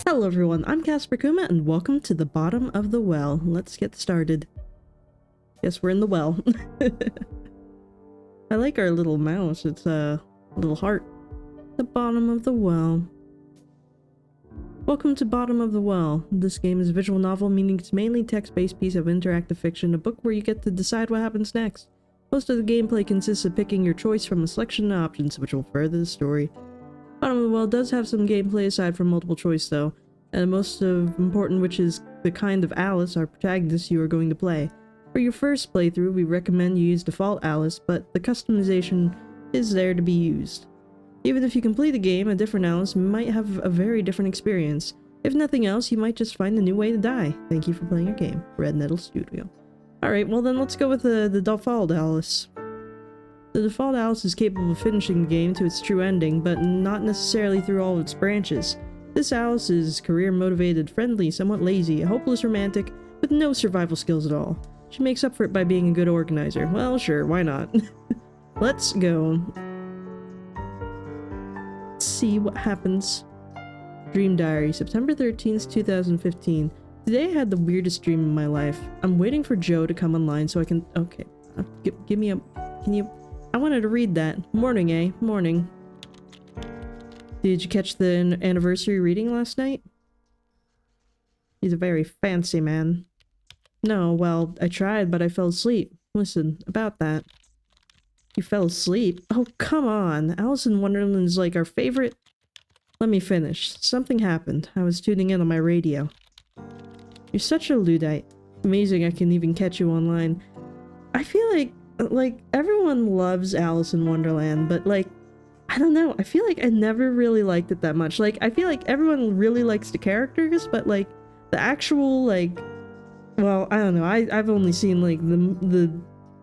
Hello everyone, I'm Casper Kuma and welcome to the bottom of the well. Let's get started. Yes, we're in the well. I like our little mouse, it's a little heart. The bottom of the well. Welcome to Bottom of the Well. This game is a visual novel, meaning it's mainly text-based piece of interactive fiction, a book where you get to decide what happens next. Most of the gameplay consists of picking your choice from a selection of options which will further the story. Bottom of the Well does have some gameplay aside from multiple choice though, and most of important, which is the kind of Alice, our protagonist, you are going to play. For your first playthrough, we recommend you use default Alice, but the customization is there to be used. Even if you complete the game, a different Alice might have a very different experience. If nothing else, you might just find a new way to die. Thank you for playing your game. Red Nettle Studio. Alright, well then let's go with the default Alice. The default Alice is capable of finishing the game to its true ending, but not necessarily through all of its branches. This Alice is career-motivated, friendly, somewhat lazy, a hopeless romantic, with no survival skills at all. She makes up for it by being a good organizer. Well, sure, why not? Let's go. Let's see what happens. Dream Diary, September 13th, 2015. Today I had the weirdest dream in my life. I'm waiting for Joe to come online so I can... Okay, give me a... Can you... I wanted to read that. Morning, eh? Morning. Did you catch the anniversary reading last night? He's a very fancy man. No, well, I tried, but I fell asleep. Listen, about that. You fell asleep? Oh, come on. Alice in Wonderland is like our favorite... Let me finish. Something happened. I was tuning in on my radio. You're such a Luddite. Amazing I can even catch you online. I feel like, everyone loves Alice in Wonderland, but, like, I don't know, I feel like I never really liked it that much. Like, I feel like everyone really likes the characters, but, like, the actual, like, well, I don't know, I've only seen, like, the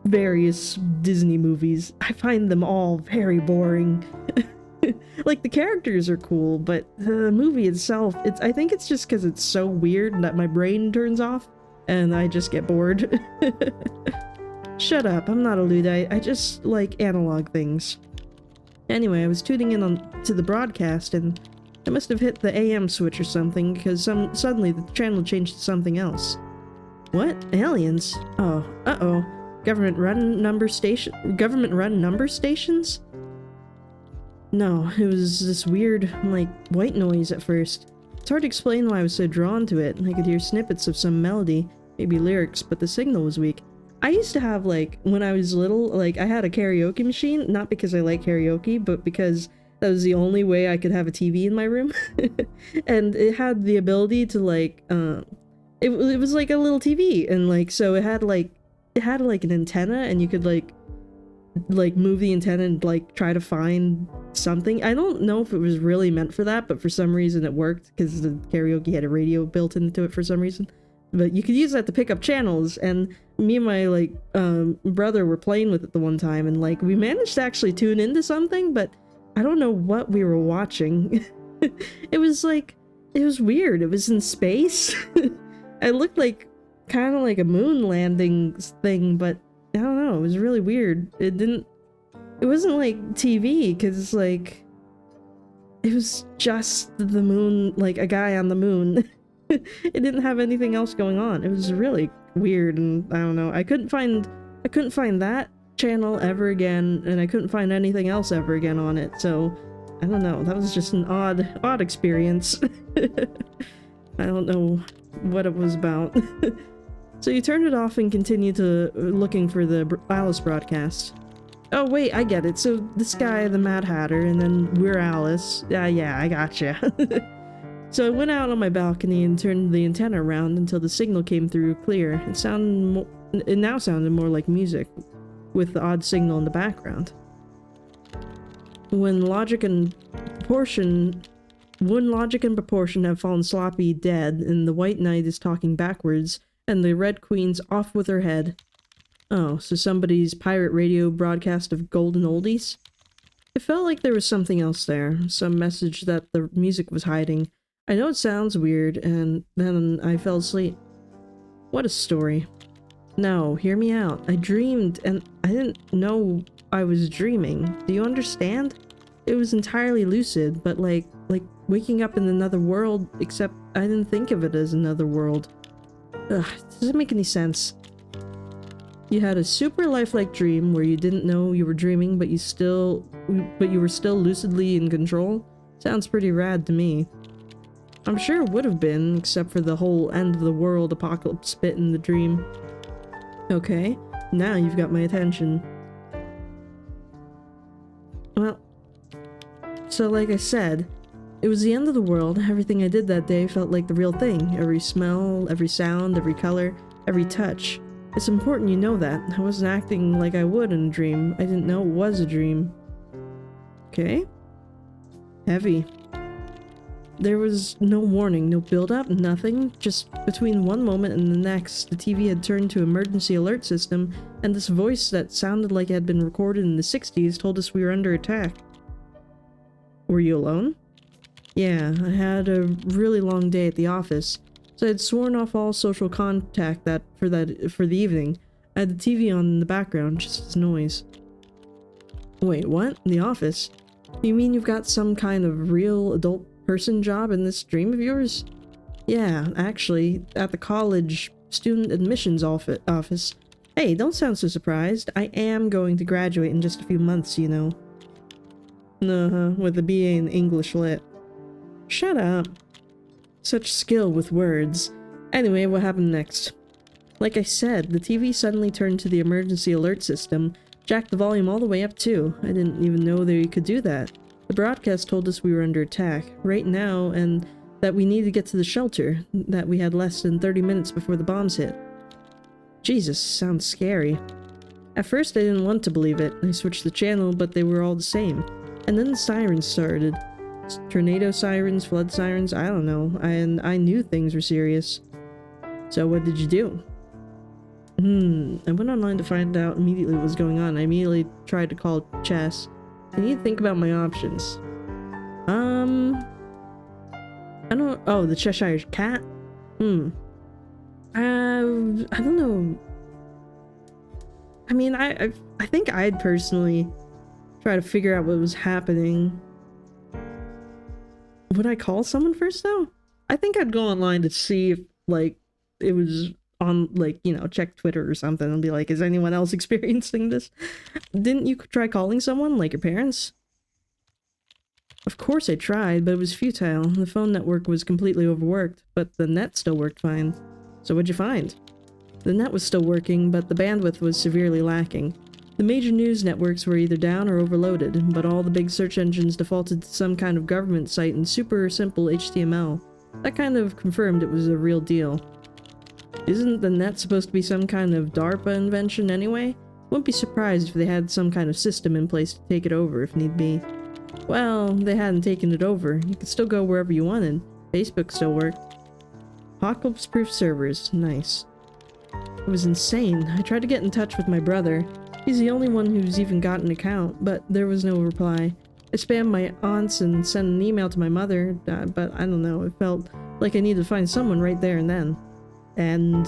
various Disney movies. I find them all very boring. Like, the characters are cool, but the movie itself, I think it's just because it's so weird that my brain turns off, and I just get bored. Shut up, I'm not a Luddite, I just like analog things. Anyway, I was tuning in to the broadcast, and I must have hit the AM switch or something, because suddenly the channel changed to something else. What? Aliens? Oh, uh-oh. Government-run number stations? No, it was this weird, like, white noise at first. It's hard to explain why I was so drawn to it. I could hear snippets of some melody, maybe lyrics, but the signal was weak. I used to have, like, when I was little, like, I had a karaoke machine, not because I like karaoke, but because that was the only way I could have a TV in my room. And it had the ability to, like, it was like a little TV, and, like, so it had an antenna, and you could, like move the antenna and, like, try to find something. I don't know if it was really meant for that, but for some reason it worked, because the karaoke had a radio built into it for some reason. But you could use that to pick up channels, and me and my, like, brother were playing with it the one time, and, like, we managed to actually tune into something, but I don't know what we were watching. It was, like, it was weird. It was in space. It looked like, kind of like a moon landing thing, but I don't know, it was really weird. It wasn't, like, TV, because, like, it was just the moon, like, a guy on the moon. It didn't have anything else going on. It was really weird, and I don't know. I couldn't find that channel ever again, and I couldn't find anything else ever again on it. So I don't know. That was just an odd experience. I don't know what it was about. So you turned it off and continued to looking for the Alice broadcast. Oh wait, I get it. So this guy, the Mad Hatter, and then we're Alice. Yeah, I gotcha. So I went out on my balcony and turned the antenna around until the signal came through clear. It now sounded more like music, with the odd signal in the background. When logic and proportion have fallen sloppy dead, and the White Knight is talking backwards, and the Red Queen's off with her head. Oh, so somebody's pirate radio broadcast of golden oldies? It felt like there was something else there, some message that the music was hiding. I know it sounds weird, and then I fell asleep. What a story. No, hear me out. I dreamed, and I didn't know I was dreaming. Do you understand? It was entirely lucid, but like waking up in another world, except I didn't think of it as another world. Ugh, does it make any sense? You had a super lifelike dream where you didn't know you were dreaming, but you were still lucidly in control? Sounds pretty rad to me. I'm sure it would have been, except for the whole end of the world apocalypse bit in the dream. Okay, now you've got my attention. Well, so like I said, it was the end of the world. Everything I did that day felt like the real thing. Every smell, every sound, every color, every touch. It's important you know that. I wasn't acting like I would in a dream. I didn't know it was a dream. Okay. Heavy. There was no warning, no build-up, nothing. Just between one moment and the next, the TV had turned to emergency alert system, and this voice that sounded like it had been recorded in the 60s told us we were under attack. Were you alone? Yeah, I had a really long day at the office, so I had sworn off all social contact for the evening. I had the TV on in the background, just as noise. Wait, what? In the office? You mean you've got some kind of real adult person job in this dream of yours? Yeah, actually, at the college student admissions office. Hey, don't sound so surprised. I am going to graduate in just a few months, you know. With a BA in English Lit. Shut up. Such skill with words. Anyway, what happened next? Like I said, the TV suddenly turned to the emergency alert system, jacked the volume all the way up too. I didn't even know they could do that. The broadcast told us we were under attack, right now, and that we needed to get to the shelter, that we had less than 30 minutes before the bombs hit. Jesus, sounds scary. At first I didn't want to believe it. I switched the channel, but they were all the same. And then the sirens started. Tornado sirens, flood sirens, I don't know. And I knew things were serious. So what did you do? I went online to find out immediately what was going on. I immediately tried to call Chess. I need to think about my options. I don't... Oh, the Cheshire Cat? I don't know. I mean, I think I'd personally try to figure out what was happening. Would I call someone first, though? I think I'd go online to see if, like, it was on, like, you know, check Twitter or something and be like, is anyone else experiencing this? Didn't you try calling someone, like your parents? Of course I tried, but it was futile. The phone network was completely overworked, but the net still worked fine. So what'd you find? The net was still working, but the bandwidth was severely lacking. The major news networks were either down or overloaded, but all the big search engines defaulted to some kind of government site in super simple HTML. That kind of confirmed it was a real deal. Isn't the net supposed to be some kind of DARPA invention anyway? Wouldn't be surprised if they had some kind of system in place to take it over if need be. Well, they hadn't taken it over. You could still go wherever you wanted. Facebook still worked. Apocalypse-proof servers. Nice. It was insane. I tried to get in touch with my brother. He's the only one who's even got an account, but there was no reply. I spammed my aunts and sent an email to my mother, but I don't know, it felt like I needed to find someone right there and then. And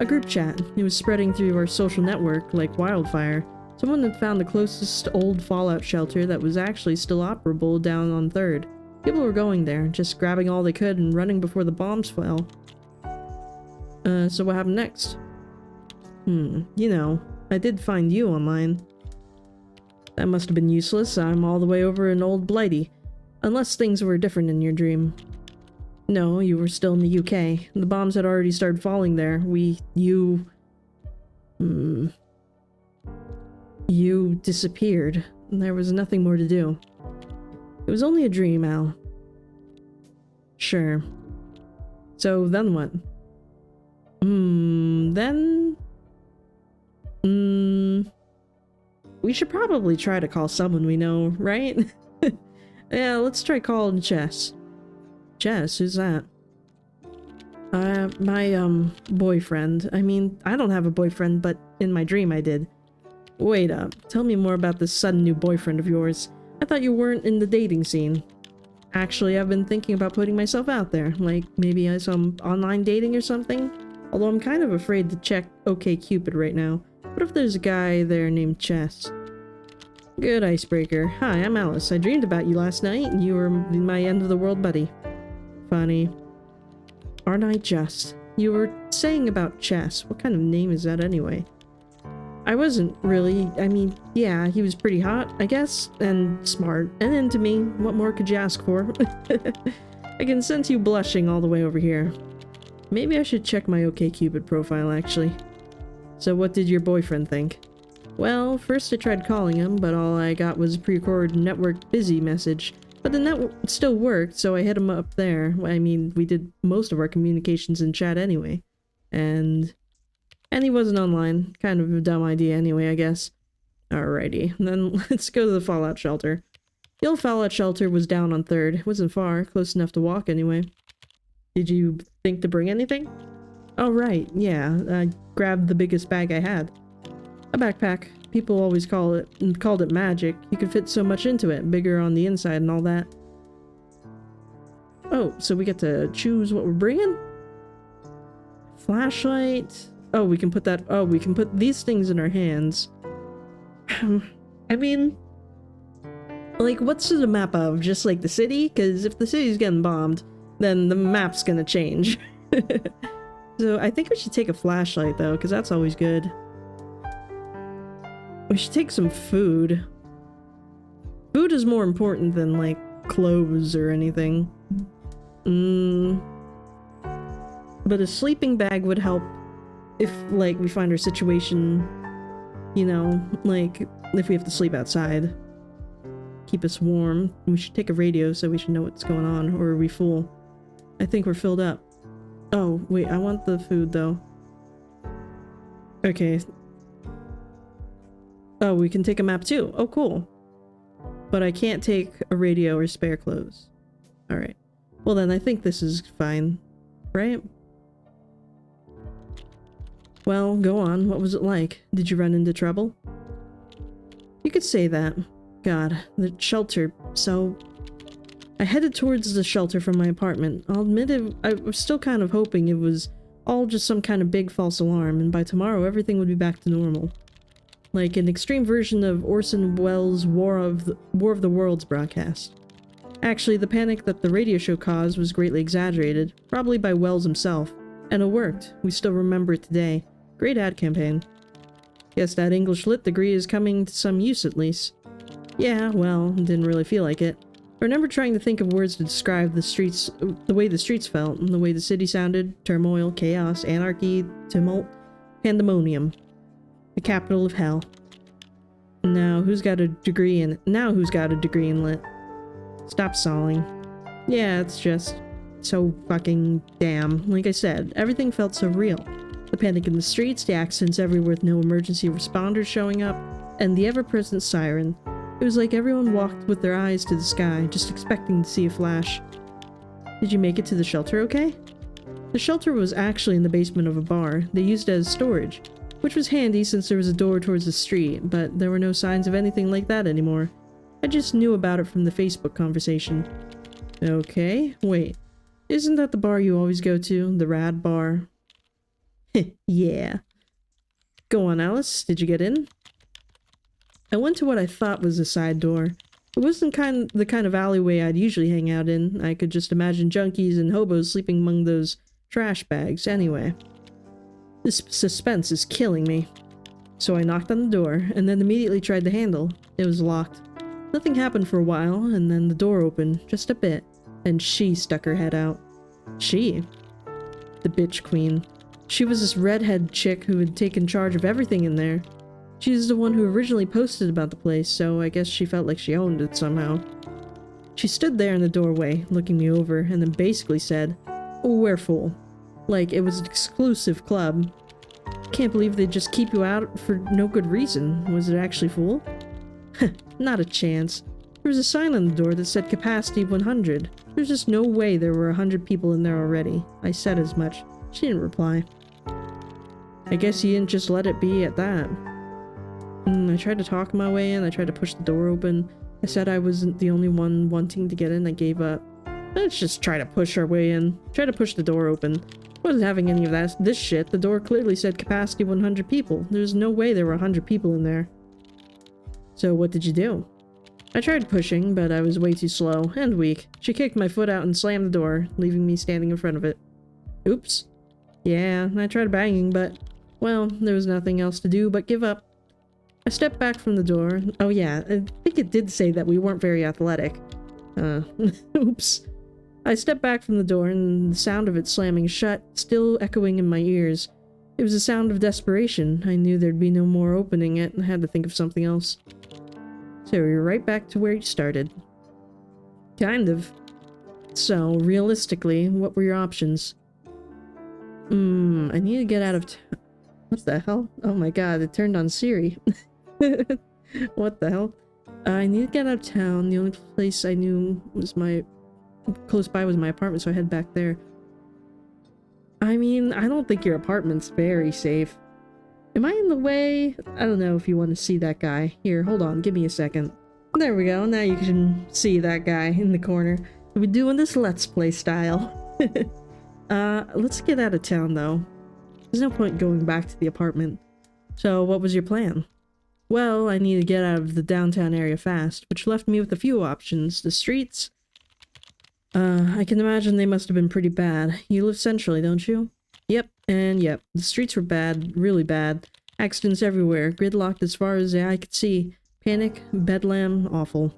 a group chat. It was spreading through our social network like wildfire. Someone had found the closest old fallout shelter that was actually still operable down on 3rd. People were going there, just grabbing all they could and running before the bombs fell. So what happened next? You know, I did find you online. That must have been useless. I'm all the way over in Old Blighty. Unless things were different in your dream. No, you were still in the UK. The bombs had already started falling there. You disappeared. There was nothing more to do. It was only a dream, Al. Sure. So then what? We should probably try to call someone we know, right? Yeah, let's try calling Chess. Chess? Who's that? My boyfriend. I mean, I don't have a boyfriend, but in my dream I did. Wait up. Tell me more about this sudden new boyfriend of yours. I thought you weren't in the dating scene. Actually, I've been thinking about putting myself out there. Like, maybe some online dating or something? Although I'm kind of afraid to check OkCupid right now. What if there's a guy there named Chess? Good icebreaker. Hi, I'm Alice. I dreamed about you last night, and you were my end-of-the-world buddy. Funny. Aren't I just? You were saying about Chess. What kind of name is that anyway? I wasn't really. I mean, yeah, he was pretty hot, I guess, and smart, and into me. What more could you ask for? I can sense you blushing all the way over here. Maybe I should check my OkCupid profile, actually. So what did your boyfriend think? Well, first I tried calling him, but all I got was a pre-recorded network busy message. But the network still worked, so I hit him up there. I mean, we did most of our communications in chat anyway. And he wasn't online. Kind of a dumb idea anyway, I guess. Alrighty, then let's go to the Fallout shelter. The old Fallout shelter was down on 3rd. It wasn't far, close enough to walk anyway. Did you think to bring anything? Oh right, yeah, I grabbed the biggest bag I had. A backpack. People always called it magic. You could fit so much into it, bigger on the inside and all that. Oh, so we get to choose what we're bringing? Flashlight. Oh, we can put that. Oh, we can put these things in our hands. I mean, like, what's the map of? Just like the city? Because if the city's getting bombed, then the map's gonna change. So I think we should take a flashlight though, because that's always good. We should take some food. Food is more important than, like, clothes or anything. But a sleeping bag would help if, like, we find our situation, you know, like, if we have to sleep outside. Keep us warm. We should take a radio so we should know what's going on, or are we full? I think we're filled up. Oh, wait, I want the food, though. Okay. Oh, we can take a map too. Oh, cool. But I can't take a radio or spare clothes. Alright. Well then, I think this is fine. Right? Well, go on. What was it like? Did you run into trouble? You could say that. God, the shelter, so... I headed towards the shelter from my apartment. I'll admit I was still kind of hoping it was all just some kind of big false alarm, and by tomorrow everything would be back to normal. Like an extreme version of Orson Welles' War of the Worlds broadcast. Actually, the panic that the radio show caused was greatly exaggerated, probably by Welles himself. And it worked. We still remember it today. Great ad campaign. Guess that English Lit degree is coming to some use at least. Yeah, well, didn't really feel like it. I remember trying to think of words to describe the streets, the way the streets felt, and the way the city sounded. Turmoil, chaos, anarchy, tumult, pandemonium. The capital of hell. Now who's got a degree in lit? Stop stalling. Yeah, it's just so fucking damn. Like I said, everything felt so real. The panic in the streets, the accidents everywhere with no emergency responders showing up, and the ever-present siren. It was like everyone walked with their eyes to the sky, just expecting to see a flash. Did you make it to the shelter okay? The shelter was actually in the basement of a bar. They used it as storage. Which was handy since there was a door towards the street, but there were no signs of anything like that anymore. I just knew about it from the Facebook conversation. Okay, wait. Isn't that the bar you always go to? The Rad Bar? Yeah. Go on, Alice. Did you get in? I went to what I thought was a side door. It wasn't the kind of alleyway I'd usually hang out in. I could just imagine junkies and hobos sleeping among those trash bags anyway. This suspense is killing me. So I knocked on the door, and then immediately tried the handle. It was locked. Nothing happened for a while, and then the door opened, just a bit, and she stuck her head out. She? The bitch queen. She was this redhead chick who had taken charge of everything in there. She's the one who originally posted about the place, so I guess she felt like she owned it somehow. She stood there in the doorway, looking me over, and then basically said, "We're full." Like it was an exclusive club. Can't believe they'd just keep you out for no good reason. Was it actually full? Not a chance. There was a sign on the door that said capacity 100. There's just no way there were 100 people in there already. I said as much. She didn't reply. I guess you didn't just let it be at that. I tried to talk my way in. I tried to push the door open. I said I wasn't the only one wanting to get in. I gave up. Let's just try to push our way in. Try to push the door open. Wasn't having any of this shit. The door clearly said capacity 100 people. There's no way there were 100 people in there. So what did you do? I tried pushing, but I was way too slow and weak. She kicked my foot out and slammed the door, leaving me standing in front of it. Oops. Yeah, I tried banging, but, well, there was nothing else to do but give up. I stepped back from the door. Oh yeah, I think it did say that we weren't very athletic. Oops. I stepped back from the door and the sound of it slamming shut, still echoing in my ears. It was a sound of desperation. I knew there'd be no more opening it and had to think of something else. So you're right back to where you started. Kind of. So, realistically, what were your options? I need to get out of what the hell? Oh my god, it turned on Siri. What the hell? I need to get out of town. The only place I knew was close by was my apartment, so I head back there. I mean, I don't think your apartment's very safe. Am I in the way? I don't know if you want to see that guy. Here, hold on, give me a second. There we go, now you can see that guy in the corner. We're doing this Let's Play style. Let's get out of town though. There's no point going back to the apartment. So, what was your plan? Well, I need to get out of the downtown area fast, which left me with a few options. The streets? I can imagine they must have been pretty bad. You live centrally, don't you? Yep, and yep. The streets were bad, really bad. Accidents everywhere, gridlocked as far as the eye could see. Panic, bedlam, awful.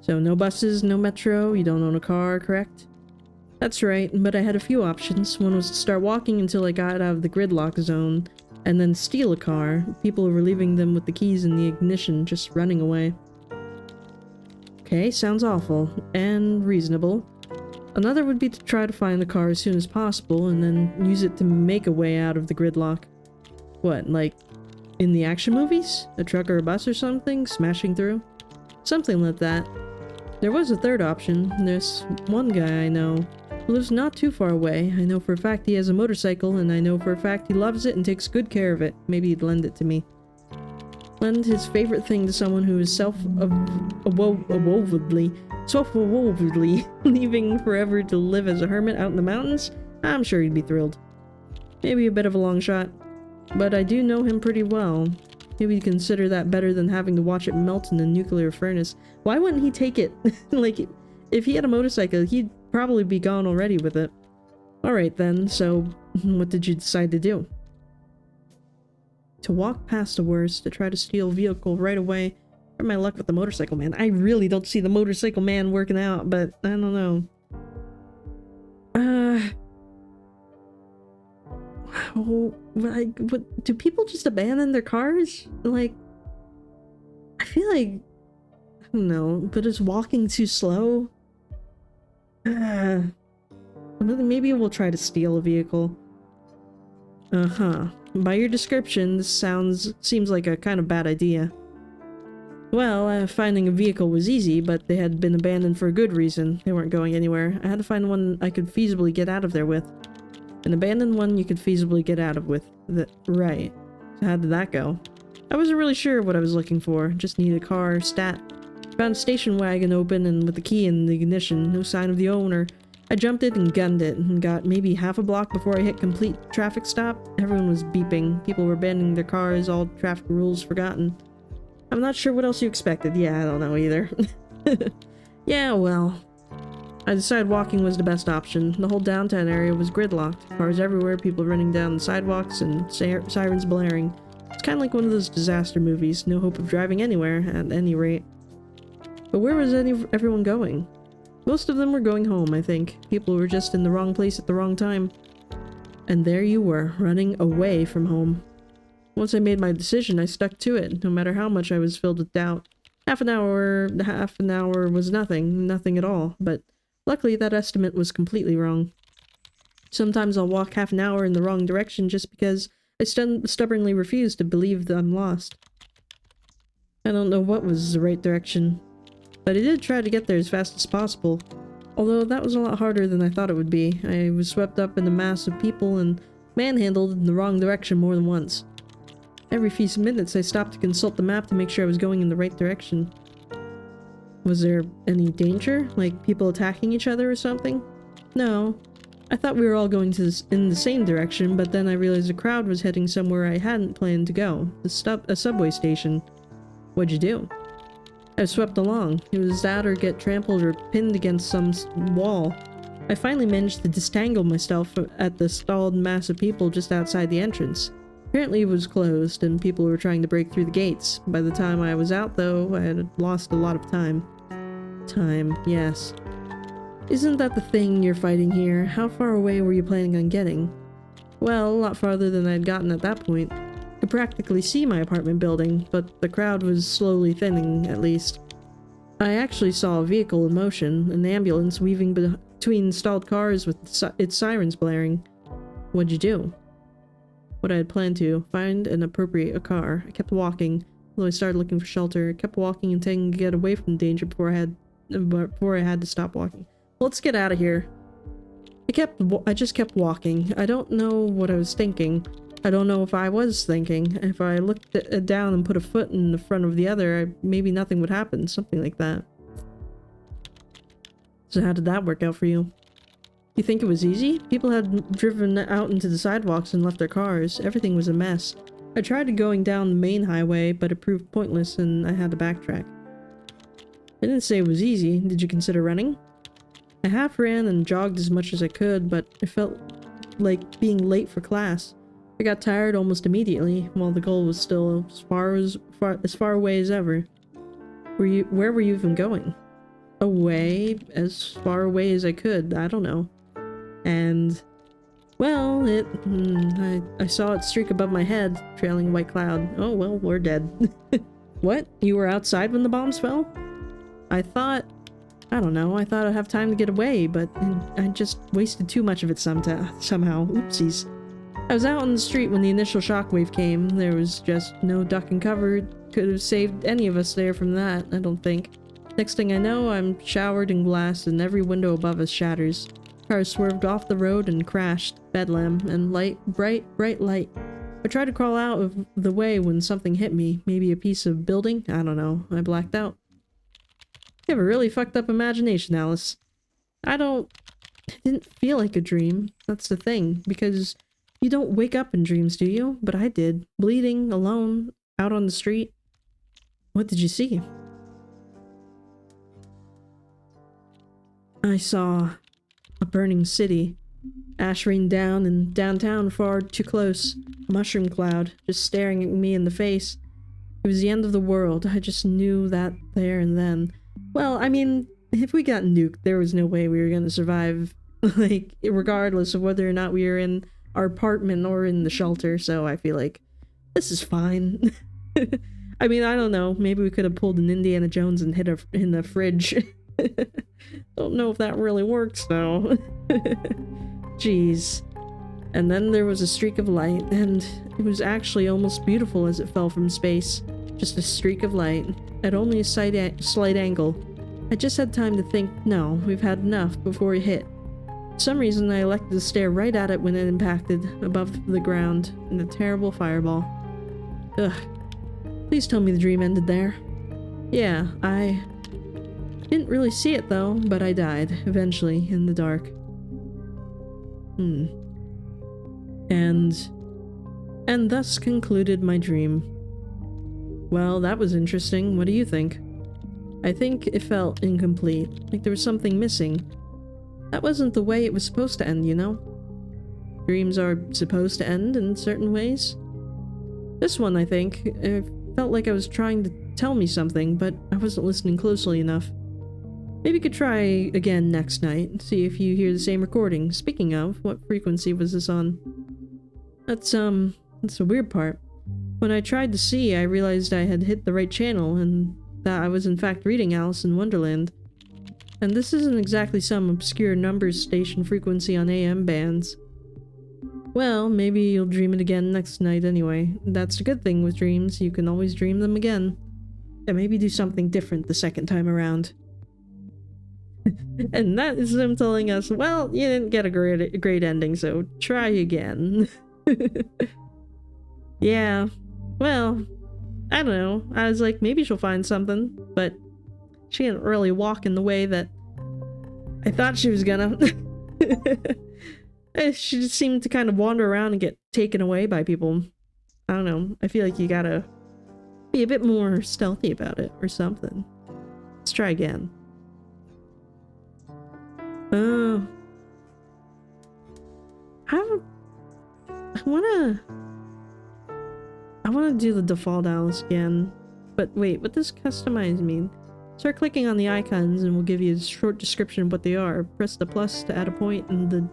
So no buses, no metro, you don't own a car, correct? That's right, but I had a few options. One was to start walking until I got out of the gridlock zone, and then steal a car. People were leaving them with the keys in the ignition, just running away. Okay, sounds awful, and reasonable. Another would be to try to find the car as soon as possible, and then use it to make a way out of the gridlock. What, like in the action movies? A truck or a bus or something, smashing through? Something like that. There was a third option. There's one guy I know who lives not too far away. I know for a fact he has a motorcycle, and I know for a fact he loves it and takes good care of it. Maybe he'd lend it to me. Lend his favorite thing to someone who is self-awolvedly leaving forever to live as a hermit out in the mountains? I'm sure he'd be thrilled. Maybe a bit of a long shot, but I do know him pretty well. Maybe he'd consider that better than having to watch it melt in a nuclear furnace. Why wouldn't he take it? Like, if he had a motorcycle, he'd probably be gone already with it. Alright then, so what did you decide to do? To walk past the worst, to try to steal a vehicle right away. Or my luck with the motorcycle man. I really don't see the motorcycle man working out, but I don't know. What, do people just abandon their cars? Like, I feel like, I don't know, but is walking too slow? Maybe we'll try to steal a vehicle. By your description, this seems like a kind of bad idea. Well, finding a vehicle was easy, but they had been abandoned for a good reason. They weren't going anywhere. I had to find one I could feasibly get out of there with. An abandoned one you could feasibly get out of with. Right. So how did that go? I wasn't really sure what I was looking for. Just needed a car, stat. Found a station wagon open and with the key in the ignition. No sign of the owner. I jumped it and gunned it, and got maybe half a block before I hit complete traffic stop. Everyone was beeping. People were abandoning their cars, all traffic rules forgotten. I'm not sure what else you expected. Yeah, I don't know either. Yeah, well. I decided walking was the best option. The whole downtown area was gridlocked. Cars everywhere, people running down the sidewalks, and sirens blaring. It's kind of like one of those disaster movies. No hope of driving anywhere, at any rate. But where was everyone going? Most of them were going home, I think. People were just in the wrong place at the wrong time. And there you were, running away from home. Once I made my decision, I stuck to it, no matter how much I was filled with doubt. Half an hour was nothing at all, but luckily that estimate was completely wrong. Sometimes I'll walk half an hour in the wrong direction just because I stubbornly refuse to believe that I'm lost. I don't know what was the right direction, but I did try to get there as fast as possible. Although that was a lot harder than I thought it would be. I was swept up in a mass of people and manhandled in the wrong direction more than once. Every few minutes I stopped to consult the map to make sure I was going in the right direction. Was there any danger? Like people attacking each other or something? No. I thought we were all going in the same direction, but then I realized the crowd was heading somewhere I hadn't planned to go. A subway station. What'd you do? I swept along. It was that or get trampled or pinned against some wall. I finally managed to disentangle myself at the stalled mass of people just outside the entrance. Apparently it was closed and people were trying to break through the gates. By the time I was out though, I had lost a lot of time. Time, yes. Isn't that the thing you're fighting here? How far away were you planning on getting? Well, a lot farther than I'd gotten at that point. I could practically see my apartment building, but the crowd was slowly thinning, at least. I actually saw a vehicle in motion, an ambulance weaving between stalled cars with its sirens blaring. What'd you do? What I had planned to, find and appropriate a car. I kept walking, although I started looking for shelter. I kept walking and intending to get away from danger before I had to stop walking. Let's get out of here. I just kept walking. I don't know what I was thinking. I don't know if I was thinking. If I looked down and put a foot in the front of the other, maybe nothing would happen. Something like that. So how did that work out for you? You think it was easy? People had driven out into the sidewalks and left their cars. Everything was a mess. I tried going down the main highway, but it proved pointless and I had to backtrack. I didn't say it was easy. Did you consider running? I half ran and jogged as much as I could, but it felt like being late for class. I got tired almost immediately, while the goal was still as far away as ever. Where were you even going? Away, as far away as I could. I don't know. And, well, I saw it streak above my head, trailing a white cloud. Oh, well, we're dead. What? You were outside when the bombs fell? I thought I'd have time to get away, but I just wasted too much of it somehow. Oopsies. I was out on the street when the initial shockwave came. There was just no duck and cover. Could have saved any of us there from that, I don't think. Next thing I know, I'm showered in glass and every window above us shatters. Cars swerved off the road and crashed. Bedlam and bright light. I tried to crawl out of the way when something hit me. Maybe a piece of building? I don't know. I blacked out. You have a really fucked up imagination, Alice. It didn't feel like a dream. That's the thing, because you don't wake up in dreams, do you? But I did. Bleeding, alone, out on the street. What did you see? I saw a burning city. Ash rained down and downtown far too close. A mushroom cloud, just staring at me in the face. It was the end of the world. I just knew that there and then. Well, I mean, if we got nuked, there was no way we were gonna survive, like, regardless of whether or not we were in our apartment or in the shelter, so I feel like this is fine. I mean, I don't know, maybe we could have pulled an Indiana Jones and hid in the fridge. Don't know if that really works, though. Jeez. And then there was a streak of light, and it was actually almost beautiful as it fell from space. Just a streak of light, at only a slight angle. I just had time to think, no, we've had enough, before it hit. For some reason, I elected to stare right at it when it impacted, above the ground, in a terrible fireball. Ugh. Please tell me the dream ended there. Yeah, I didn't really see it though, but I died, eventually, in the dark. And thus concluded my dream. Well, that was interesting. What do you think? I think it felt incomplete, like there was something missing. That wasn't the way it was supposed to end, you know? Dreams are supposed to end in certain ways. This one, I think, it felt like I was trying to tell me something, but I wasn't listening closely enough. Maybe you could try again next night, see if you hear the same recording. Speaking of, what frequency was this on? That's the weird part. When I tried to see, I realized I had hit the right channel, and that I was in fact reading Alice in Wonderland. And this isn't exactly some obscure numbers station frequency on AM bands. Well, maybe you'll dream it again next night anyway. That's the good thing with dreams, you can always dream them again. And maybe do something different the second time around. And that is them telling us, well, you didn't get a great ending, so try again. Yeah, well, I don't know. I was like, maybe she'll find something, but she didn't really walk in the way that I thought she was gonna. She just seemed to kind of wander around and get taken away by people. I don't know. I feel like you gotta Be a bit more stealthy about it or something. Let's try again. Oh. I wanna do the default Alice again. But wait, what does customize mean? Start clicking on the icons and we'll give you a short description of what they are. Press the plus to add a point and the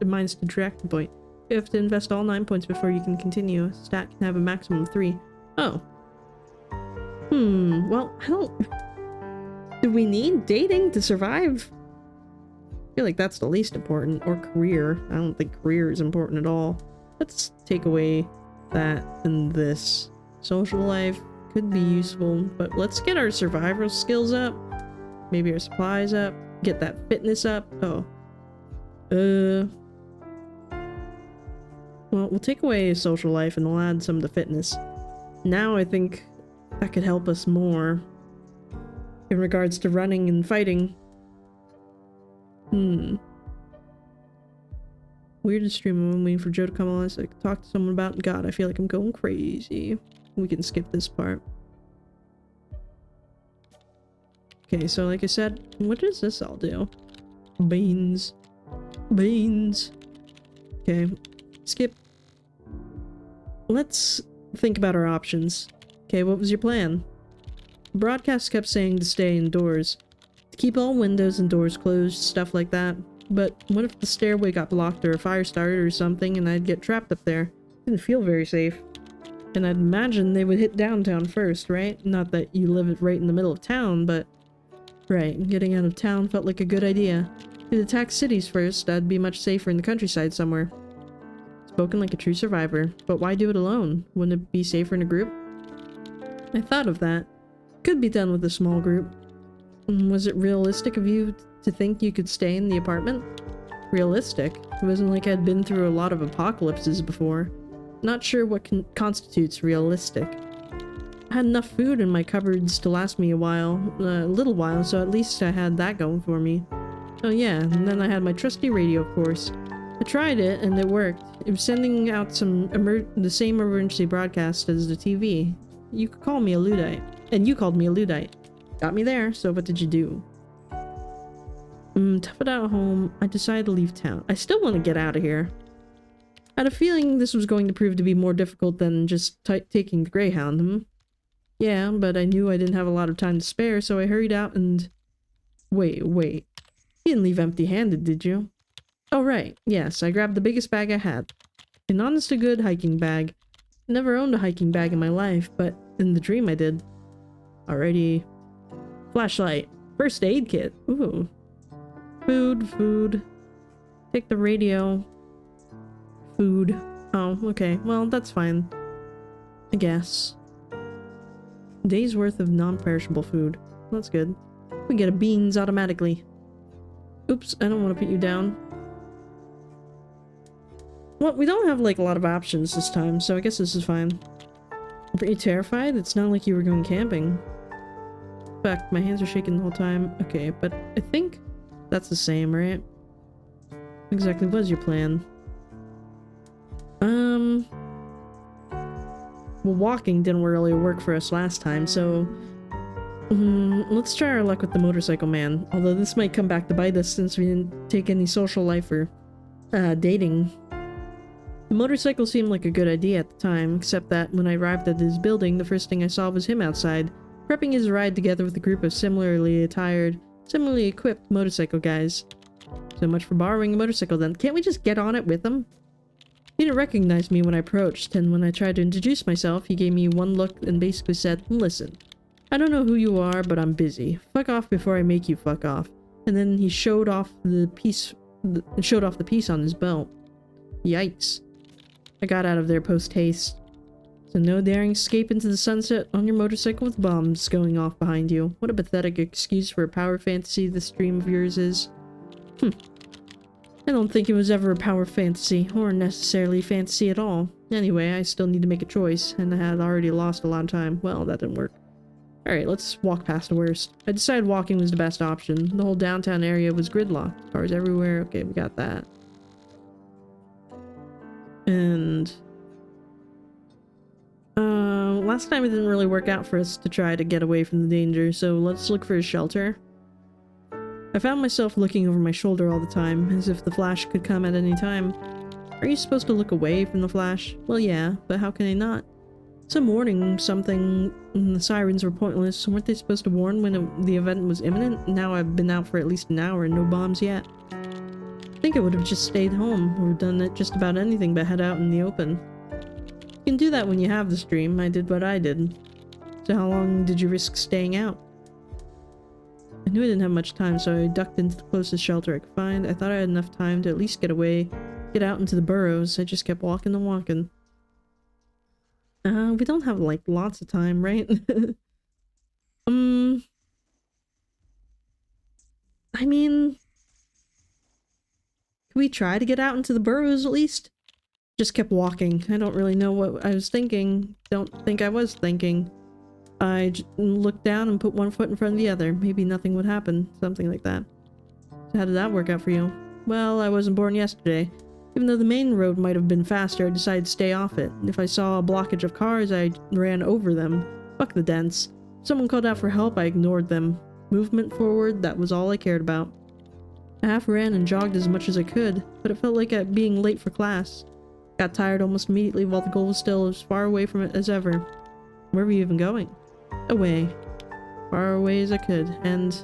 minus to detract the point. You have to invest all 9 points before you can continue. A stat can have a maximum of 3. Oh. Well, I don't... Do we need dating to survive? I feel like that's the least important. Or career. I don't think career is important at all. Let's take away that and this. Social life could be useful, but let's get our survival skills up. Maybe our supplies up. Get that fitness up. Oh. Well, we'll take away social life and we'll add some to fitness. Now I think that could help us more in regards to running and fighting. Weirdest stream. I'm waiting for Joe to come on so I can talk to someone about. God, I feel like I'm going crazy. We can skip this part. Okay, so like I said, what does this all do? Beans. Beans. Okay, skip. Let's think about our options. Okay, what was your plan? The broadcast kept saying to stay indoors. To keep all windows and doors closed, stuff like that. But what if the stairway got blocked or a fire started or something and I'd get trapped up there? Didn't feel very safe. And I'd imagine they would hit downtown first, right? Not that you live right in the middle of town, but... Right, getting out of town felt like a good idea. If they'd attack cities first, I'd be much safer in the countryside somewhere. Spoken like a true survivor. But why do it alone? Wouldn't it be safer in a group? I thought of that. Could be done with a small group. Was it realistic of you to think you could stay in the apartment? Realistic? It wasn't like I'd been through a lot of apocalypses before. Not sure what constitutes realistic. I had enough food in my cupboards to last me a little while, so at least I had that going for me. Oh yeah, and then I had my trusty radio, of course. I tried it, and it worked. It was sending out the same emergency broadcast as the TV. You could call me a Luddite. And you called me a Luddite. Got me there, so what did you do? Tough it out at home. I decided to leave town. I still want to get out of here. I had a feeling this was going to prove to be more difficult than just taking the Greyhound, Yeah, but I knew I didn't have a lot of time to spare, so I hurried out and... Wait. You didn't leave empty-handed, did you? Oh, right. Yes, I grabbed the biggest bag I had. An honest-to-good hiking bag. I never owned a hiking bag in my life, but in the dream I did. Alrighty. Flashlight. First aid kit. Ooh. Food. Take the radio. Food. Oh, okay. Well, that's fine. I guess. Day's worth of non-perishable food. That's good. We get a beans automatically. Oops, I don't want to put you down. Well, we don't have, like, a lot of options this time, so I guess this is fine. Were you terrified? It's not like you were going camping. In fact, my hands are shaking the whole time. Okay, but I think that's the same, right? What exactly was your plan? Well, walking didn't really work for us last time, so... let's try our luck with the motorcycle man. Although this might come back to bite us since we didn't take any social life or dating. The motorcycle seemed like a good idea at the time, except that when I arrived at his building, the first thing I saw was him outside, prepping his ride together with a group of similarly equipped motorcycle guys. So much for borrowing a motorcycle then. Can't we just get on it with him? He didn't recognize me when I approached, and when I tried to introduce myself, he gave me one look and basically said, "Listen, I don't know who you are, but I'm busy. Fuck off before I make you fuck off." And then he showed off the piece on his belt. Yikes. I got out of there post-haste. So no daring escape into the sunset on your motorcycle with bombs going off behind you. What a pathetic excuse for a power fantasy this dream of yours is. I don't think it was ever a power fantasy, or necessarily fantasy at all. Anyway, I still need to make a choice, and I had already lost a lot of time. Well, that didn't work. Alright, let's walk past the worst. I decided walking was the best option. The whole downtown area was gridlocked. Cars everywhere. Okay, we got that. And... last time it didn't really work out for us to try to get away from the danger, so let's look for a shelter. I found myself looking over my shoulder all the time, as if the flash could come at any time. Are you supposed to look away from the flash? Well, yeah, but how can I not? Some warning, something, the sirens were pointless. Weren't they supposed to warn when the event was imminent? Now I've been out for at least an hour and no bombs yet. I think I would have just stayed home, or done it just about anything but head out in the open. You can do that when you have the stream. I did what I did. So how long did you risk staying out? I knew I didn't have much time, so I ducked into the closest shelter I could find. I thought I had enough time to at least get away, get out into the burrows. I just kept walking and walking. We don't have, like, lots of time, right? I mean... Can we try to get out into the burrows at least? Just kept walking. I don't really know what I was thinking. Don't think I was thinking. I looked down and put one foot in front of the other. Maybe nothing would happen. Something like that. So how did that work out for you? Well, I wasn't born yesterday. Even though the main road might have been faster, I decided to stay off it. If I saw a blockage of cars, I ran over them. Fuck the dents. If someone called out for help, I ignored them. Movement forward, that was all I cared about. I half ran and jogged as much as I could, but it felt like being late for class. Got tired almost immediately while the goal was still as far away from it as ever. Where were you even going? Away. Far away as I could, and...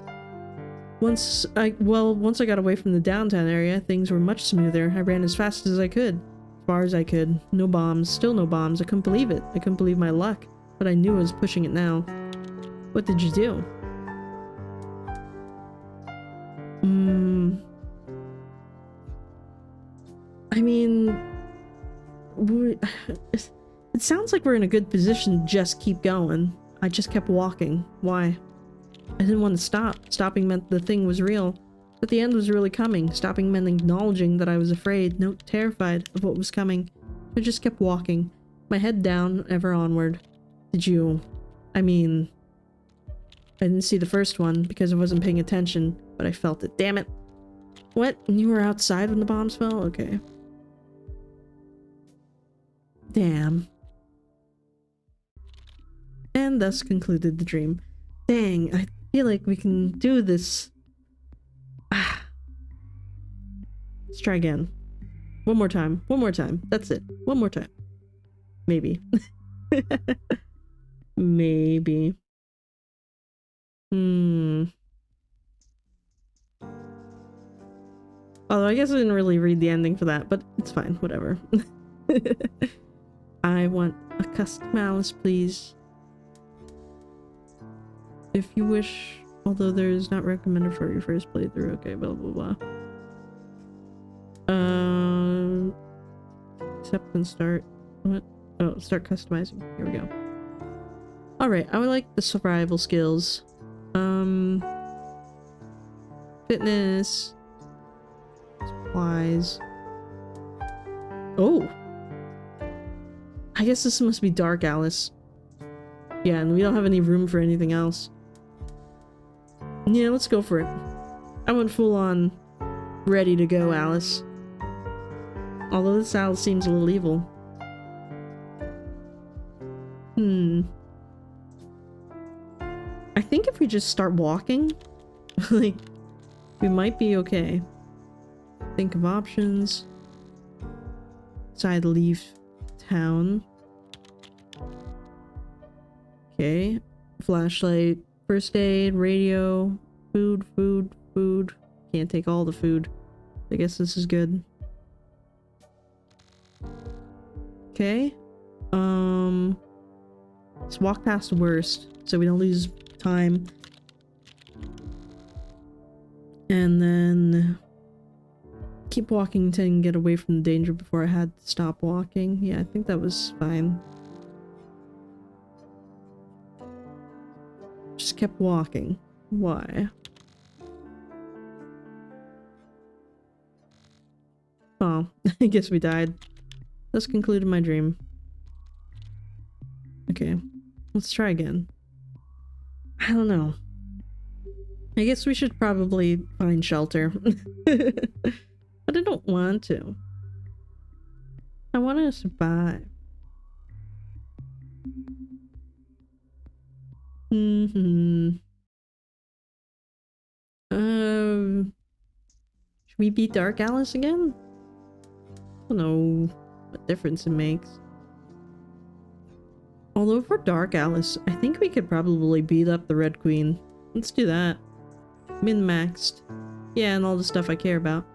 Once I got away from the downtown area, things were much smoother. I ran as fast as I could. As far as I could. No bombs. Still no bombs. I couldn't believe it. I couldn't believe my luck. But I knew I was pushing it now. What did you do? I mean... It sounds like we're in a good position to just keep going. I just kept walking. Why? I didn't want to stop. Stopping meant the thing was real. But the end was really coming. Stopping meant acknowledging that I was afraid, no, terrified of what was coming. I just kept walking. My head down, ever onward. Did you... I mean... I didn't see the first one because I wasn't paying attention, but I felt it. Damn it! What? You were outside when the bombs fell? Okay. Damn. And thus concluded the dream. Dang, I feel like we can do this. Let's try again. One more time. One more time. That's it. One more time. Maybe. Maybe. Although I guess I didn't really read the ending for that, but it's fine. Whatever. I want a custom Alice, please. If you wish, although there is not recommended for your first playthrough. Okay, blah blah blah. Accept and start. What? Oh, start customizing. Here we go. Alright, I would like the survival skills. Fitness. Supplies. Oh! I guess this must be Dark Alice. Yeah, and we don't have any room for anything else. Yeah, let's go for it. I went full on ready to go, Alice. Although this Alice seems a little evil. I think if we just start walking, like, we might be okay. Think of options. Decide to leave town. Okay. Flashlight, first aid, radio, food. Can't take all the food. I guess this is good. Okay. Let's walk past the worst so we don't lose time. And then keep walking until I can get away from the danger before I had to stop walking. Yeah, I think that was fine. Just kept walking. Why? Oh, I guess we died. Thus concluded my dream. Okay, let's try again. I don't know. I guess we should probably find shelter. But I don't want to. I want to survive. Mm-hmm. Should we beat Dark Alice again? I don't know what difference it makes. Although for Dark Alice, I think we could probably beat up the Red Queen. Let's do that. Min-maxed. Yeah, and all the stuff I care about.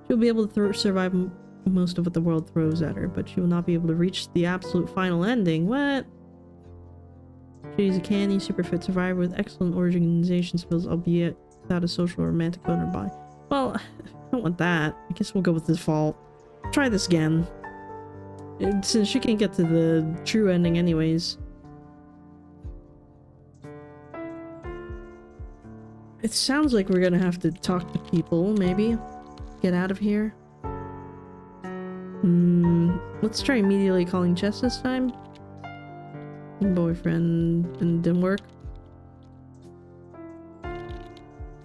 She'll be able to survive most of what the world throws at her, but she will not be able to reach the absolute final ending. What? She's a canny, super fit survivor with excellent organization skills, albeit without a social or romantic bone in her body. Well, I don't want that. I guess we'll go with default. Try this again. Since she can't get to the true ending anyways. It sounds like we're gonna have to talk to people, maybe. Get out of here. Let's try immediately calling Chess this time. Boyfriend, and didn't work.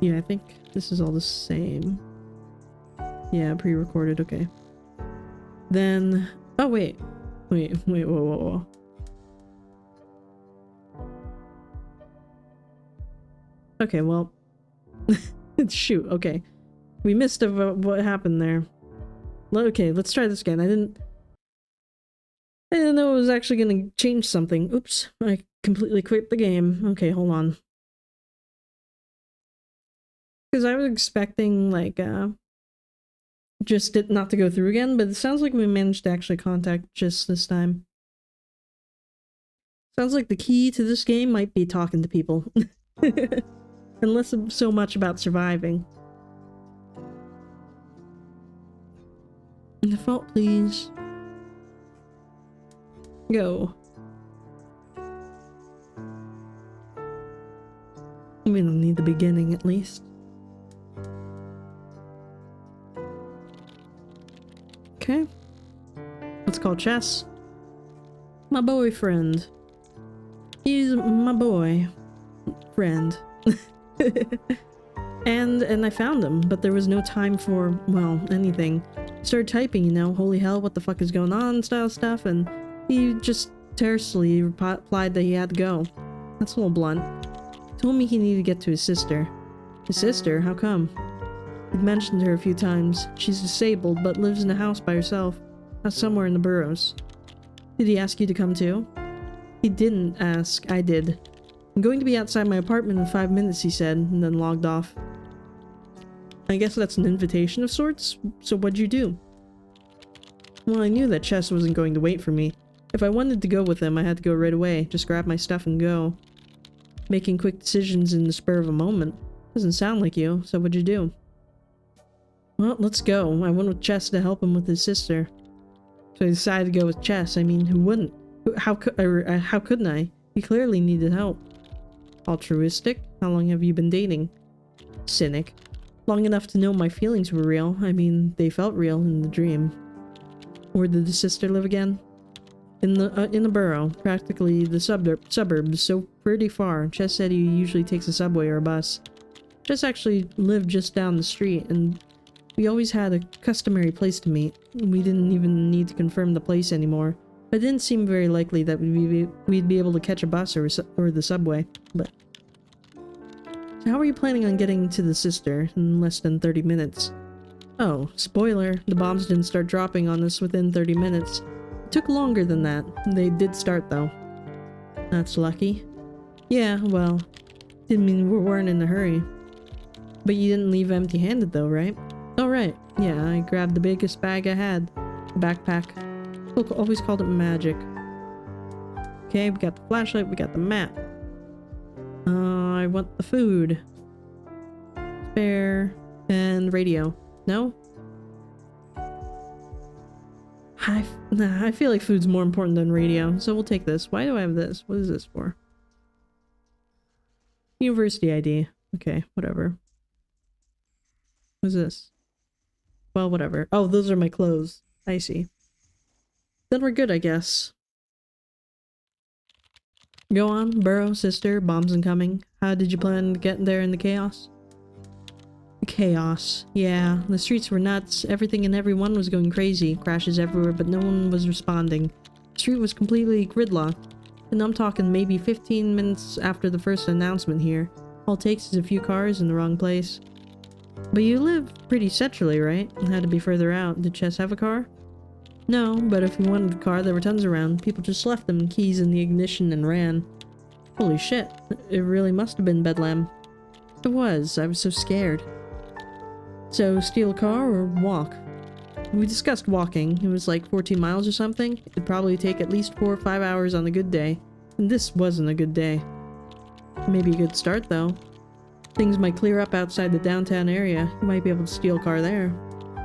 Yeah, I think this is all the same. Yeah, pre-recorded, okay. Then, oh wait, whoa. Okay, well, shoot, okay. We missed what happened there. Okay, let's try this again. I didn't know it was actually gonna change something. Oops, I completely quit the game. Okay, hold on. Because I was expecting, like, just it not to go through again, but it sounds like we managed to actually contact Just this time. Sounds like the key to this game might be talking to people. And less so much about surviving. Default, please. Go. We don't need the beginning, at least. Okay. Let's call Chess. My boyfriend. He's my boy. Friend. And I found him, but there was no time for, well, anything. I started typing, you know, holy hell, what the fuck is going on style stuff, and he just tersely replied that he had to go. That's a little blunt. He told me he needed to get to his sister. His sister? How come? He'd mentioned her a few times. She's disabled, but lives in a house by herself. Somewhere in the boroughs. Did he ask you to come too? He didn't ask. I did. I'm going to be outside my apartment in 5 minutes, he said, and then logged off. I guess that's an invitation of sorts? So what'd you do? Well, I knew that Chess wasn't going to wait for me. If I wanted to go with him, I had to go right away. Just grab my stuff and go. Making quick decisions in the spur of a moment. Doesn't sound like you, so what'd you do? Well, let's go. I went with Chess to help him with his sister. So I decided to go with Chess. I mean, who wouldn't? How couldn't I? He clearly needed help. Altruistic? How long have you been dating? Cynic. Long enough to know my feelings were real. I mean, they felt real in the dream. Where did the sister live again? In the borough, practically the suburbs, so pretty far. Chess said he usually takes a subway or a bus. Chess actually lived just down the street, and we always had a customary place to meet. We didn't even need to confirm the place anymore. But it didn't seem very likely that we'd be able to catch a bus or the subway. But so how are you planning on getting to the sister in less than 30 minutes? Oh, spoiler, the bombs didn't start dropping on us within 30 minutes. It took longer than that. They did start though. That's lucky. Yeah, well, didn't mean we weren't in a hurry. But you didn't leave empty-handed though, right? Oh right, yeah, I grabbed the biggest bag I had. A backpack. People always called it magic. Okay, we got the flashlight, we got the map. I want the food. Spare. And radio. No? I feel like food's more important than radio, so we'll take this. Why do I have this? What is this for? University ID. Okay, whatever. What's this? Well, whatever. Oh, those are my clothes. I see. Then we're good, I guess. Go on, Burrow, sister, bombs incoming. How did you plan to get there in the chaos? The chaos. Yeah, the streets were nuts. Everything and everyone was going crazy. Crashes everywhere, but no one was responding. The street was completely gridlocked. And I'm talking maybe 15 minutes after the first announcement here. All it takes is a few cars in the wrong place. But you live pretty centrally, right? It had to be further out. Did Chess have a car? No, but if he wanted a car, there were tons around. People just left them keys in the ignition and ran. Holy shit. It really must have been Bedlam. It was. I was so scared. So, steal a car or walk? We discussed walking. It was like 14 miles or something. It'd probably take at least 4 or 5 hours on a good day. And this wasn't a good day. Maybe a good start, though. Things might clear up outside the downtown area. You might be able to steal a car there.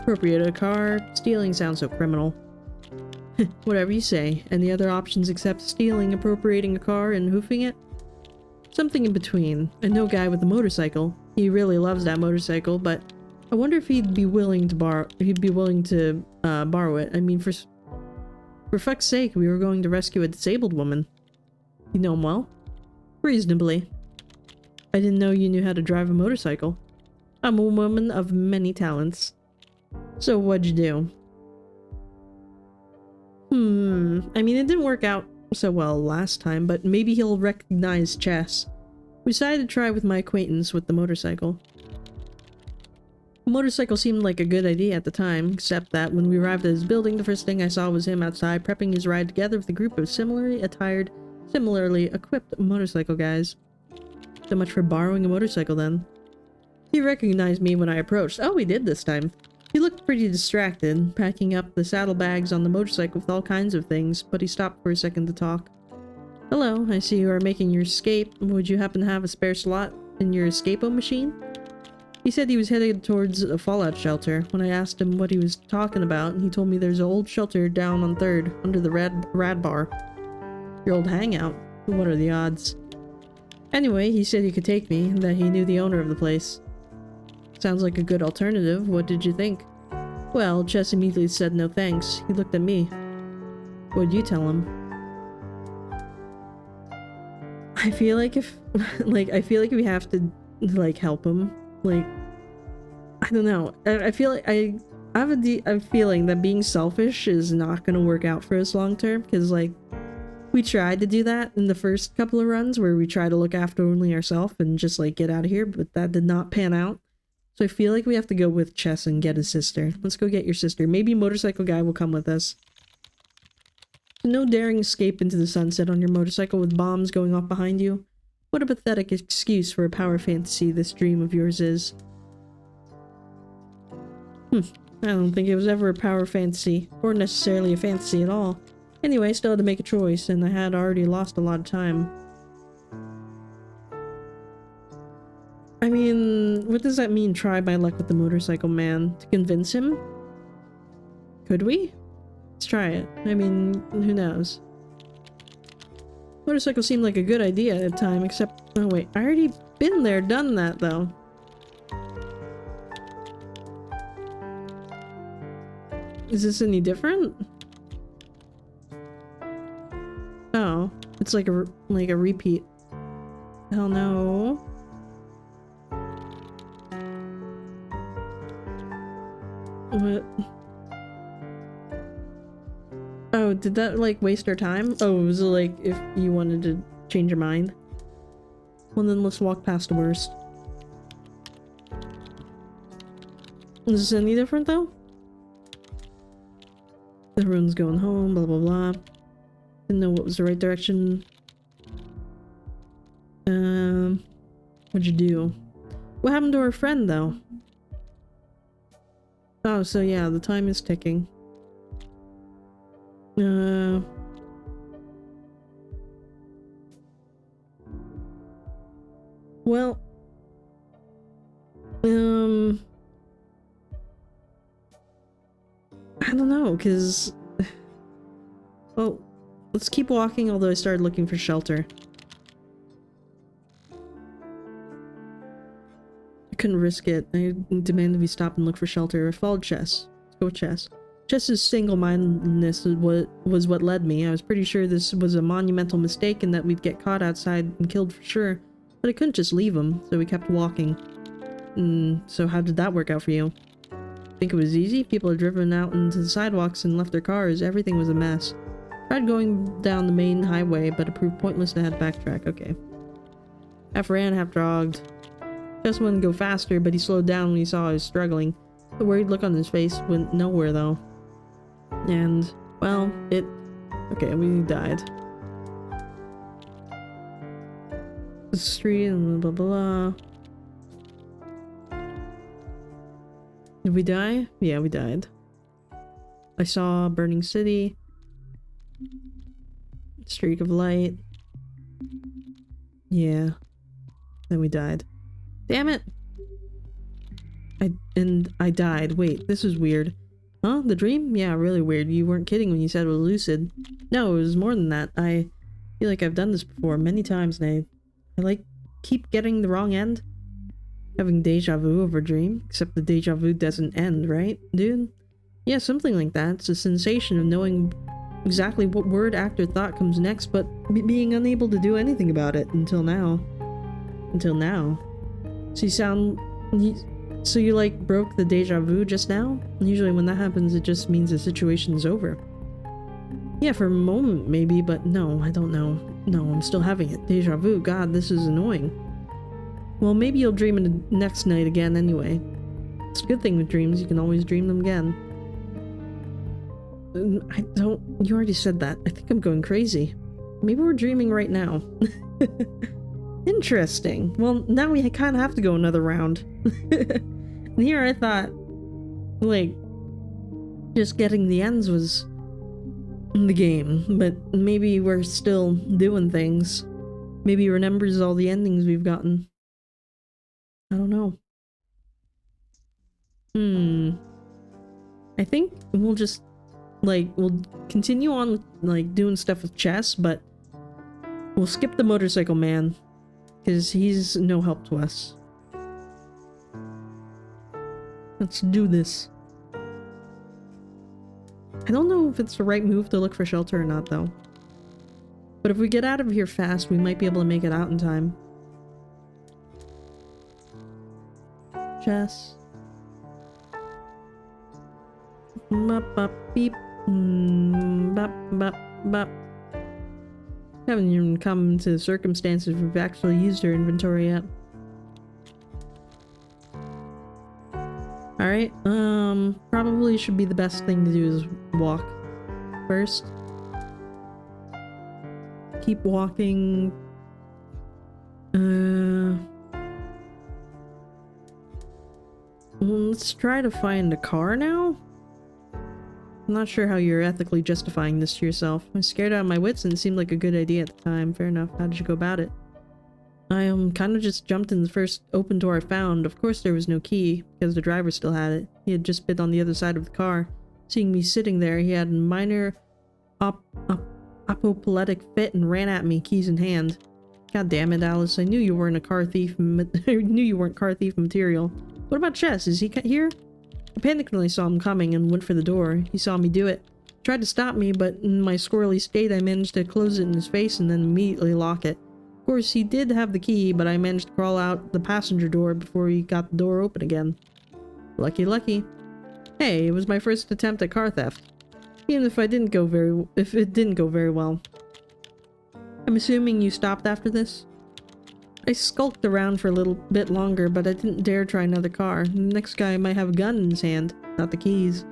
Appropriate a car. Stealing sounds so criminal. Whatever you say. Any other options except stealing, appropriating a car, and hoofing it? Something in between. I know a guy with a motorcycle. He really loves that motorcycle, but I wonder if he'd be willing to borrow it. I mean, for fuck's sake, we were going to rescue a disabled woman. You know him well? Reasonably. I didn't know you knew how to drive a motorcycle. I'm a woman of many talents. So what'd you do? I mean, it didn't work out so well last time, but maybe he'll recognize Chess. We decided to try with my acquaintance with the motorcycle. The motorcycle seemed like a good idea at the time, except that when we arrived at his building, the first thing I saw was him outside prepping his ride together with a group of similarly attired, similarly equipped motorcycle guys. So much for borrowing a motorcycle then. He recognized me when I approached. Oh, he did this time. He looked pretty distracted, packing up the saddlebags on the motorcycle with all kinds of things, but he stopped for a second to talk. Hello, I see you are making your escape. Would you happen to have a spare slot in your escapo machine? He said he was headed towards a fallout shelter. When I asked him what he was talking about, he told me there's an old shelter down on 3rd, under the rad bar. Your old hangout? What are the odds? Anyway, he said he could take me, and that he knew the owner of the place. Sounds like a good alternative. What did you think? Well, Chess immediately said no thanks. He looked at me. What'd you tell him? I feel like if we have to, like, help him. Like, I don't know. I feel like I have a feeling that being selfish is not gonna work out for us long term, because, like, we tried to do that in the first couple of runs where we try to look after only ourselves and just, like, get out of here, but that did not pan out. So I feel like we have to go with Chess and get his sister. Let's go get your sister. Maybe motorcycle guy will come with us. No daring escape into the sunset on your motorcycle with bombs going off behind you. What a pathetic excuse for a power fantasy this dream of yours is. I don't think it was ever a power fantasy, or necessarily a fantasy at all. Anyway, I still had to make a choice, and I had already lost a lot of time. I mean, what does that mean, try my luck with the motorcycle man? To convince him? Could we? Let's try it. I mean, who knows? Motorcycle seemed like a good idea at the time, except... Oh wait, I already been there, done that though. Is this any different? Oh, it's like a repeat. Hell no. What? Oh, did that, like, waste our time? Oh, was it, like, if you wanted to change your mind? Well, then let's walk past the worst. Is this any different, though? Everyone's going home, blah, blah, blah. Didn't know what was the right direction. What'd you do? What happened to our friend, though? Oh, so yeah, the time is ticking. Well, I don't know, because, well, let's keep walking, although I started looking for shelter. I couldn't risk it. I demanded we stop and look for shelter. I followed Chess. Let's go with Chess. Chess's single-mindedness was what led me. I was pretty sure this was a monumental mistake and that we'd get caught outside and killed for sure. But I couldn't just leave him, so we kept walking. So how did that work out for you? Think it was easy? People had driven out into the sidewalks and left their cars. Everything was a mess. Tried going down the main highway, but it proved pointless and had to backtrack. Okay. Half ran, half jogged. Just wanted to go faster, but he slowed down when he saw I was struggling. The worried look on his face went nowhere, though. And, well, okay, we died. The street and blah blah blah. Did we die? Yeah, we died. I saw burning city. Streak of light. Yeah. Then we died. Damn it! I died. Wait, this is weird. Huh? The dream? Yeah, really weird. You weren't kidding when you said it was lucid. No, it was more than that. I feel like I've done this before many times, and I like keep getting the wrong end. Having deja vu over a dream. Except the deja vu doesn't end, right, dude? Yeah, something like that. It's a sensation of knowing exactly what word, act, or thought comes next, but being unable to do anything about it until now. Until now. So you like broke the deja vu just now? Usually when that happens, it just means the situation's over. Yeah, for a moment maybe, but no, I don't know. No, I'm still having it. Deja vu. God, this is annoying. Well, maybe you'll dream it next night again anyway. It's a good thing with dreams, you can always dream them again. You already said that. I think I'm going crazy. Maybe we're dreaming right now. Interesting. Well, now we kind of have to go another round. And here I thought, like, just getting the ends was in the game, but maybe we're still doing things. Maybe he remembers all the endings we've gotten. I don't know. I think we'll just, like, we'll continue on, like, doing stuff with chess, but we'll skip the motorcycle man, because he's no help to us. Let's do this. I don't know if it's the right move to look for shelter or not, though. But if we get out of here fast, we might be able to make it out in time. Chess. Bop bop beep. Bop bop bop. Haven't even come to the circumstances we've actually used our inventory yet. Alright, probably should be the best thing to do is walk first. Keep walking. Let's try to find a car now? I'm not sure how you're ethically justifying this to yourself. I was scared out of my wits and it seemed like a good idea at the time. Fair enough. How did you go about it? I kind of just jumped in the first open door I found. Of course there was no key, because the driver still had it. He had just been on the other side of the car. Seeing me sitting there, he had a minor apoplectic fit and ran at me, keys in hand. God damn it, Alice. I knew you weren't a car thief. I knew you weren't car thief material. What about Chess? Is he here? I panicked when I saw him coming and went for the door. He saw me do it. Tried to stop me, but in my squirrely state I managed to close it in his face and then immediately lock it. Of course, he did have the key, but I managed to crawl out the passenger door before he got the door open again. Lucky, lucky. Hey, it was my first attempt at car theft. Even if it didn't go very well. I'm assuming you stopped after this? I skulked around for a little bit longer, but I didn't dare try another car. The next guy might have a gun in his hand, not the keys.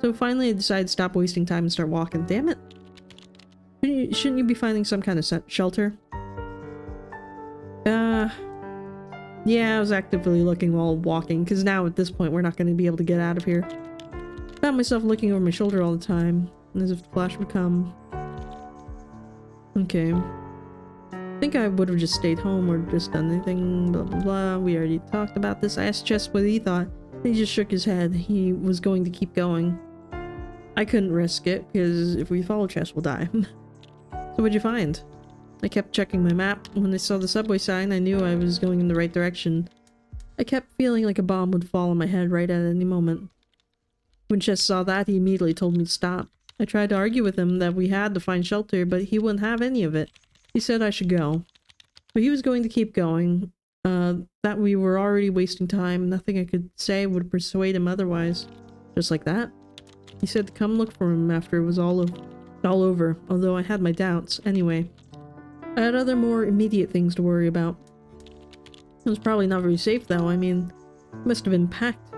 So finally I decided to stop wasting time and start walking. Damn it. Shouldn't you be finding some kind of shelter? Yeah, I was actively looking while walking, because now at this point we're not going to be able to get out of here. Found myself looking over my shoulder all the time, as if the flash would come. Okay. I think I would have just stayed home or just done anything, blah blah blah. We already talked about this. I asked Chess what he thought, and he just shook his head. He was going to keep going. I couldn't risk it, because if we follow Chess, we'll die. So what'd you find? I kept checking my map. When I saw the subway sign, I knew I was going in the right direction. I kept feeling like a bomb would fall on my head right at any moment. When Chess saw that, he immediately told me to stop. I tried to argue with him that we had to find shelter, but he wouldn't have any of it. He said I should go. But he was going to keep going. That we were already wasting time. Nothing I could say would persuade him otherwise. Just like that. He said to come look for him after it was all over. all over, although I had my doubts. Anyway, I had other more immediate things to worry about. It was probably not very safe though. I mean, it must have been packed.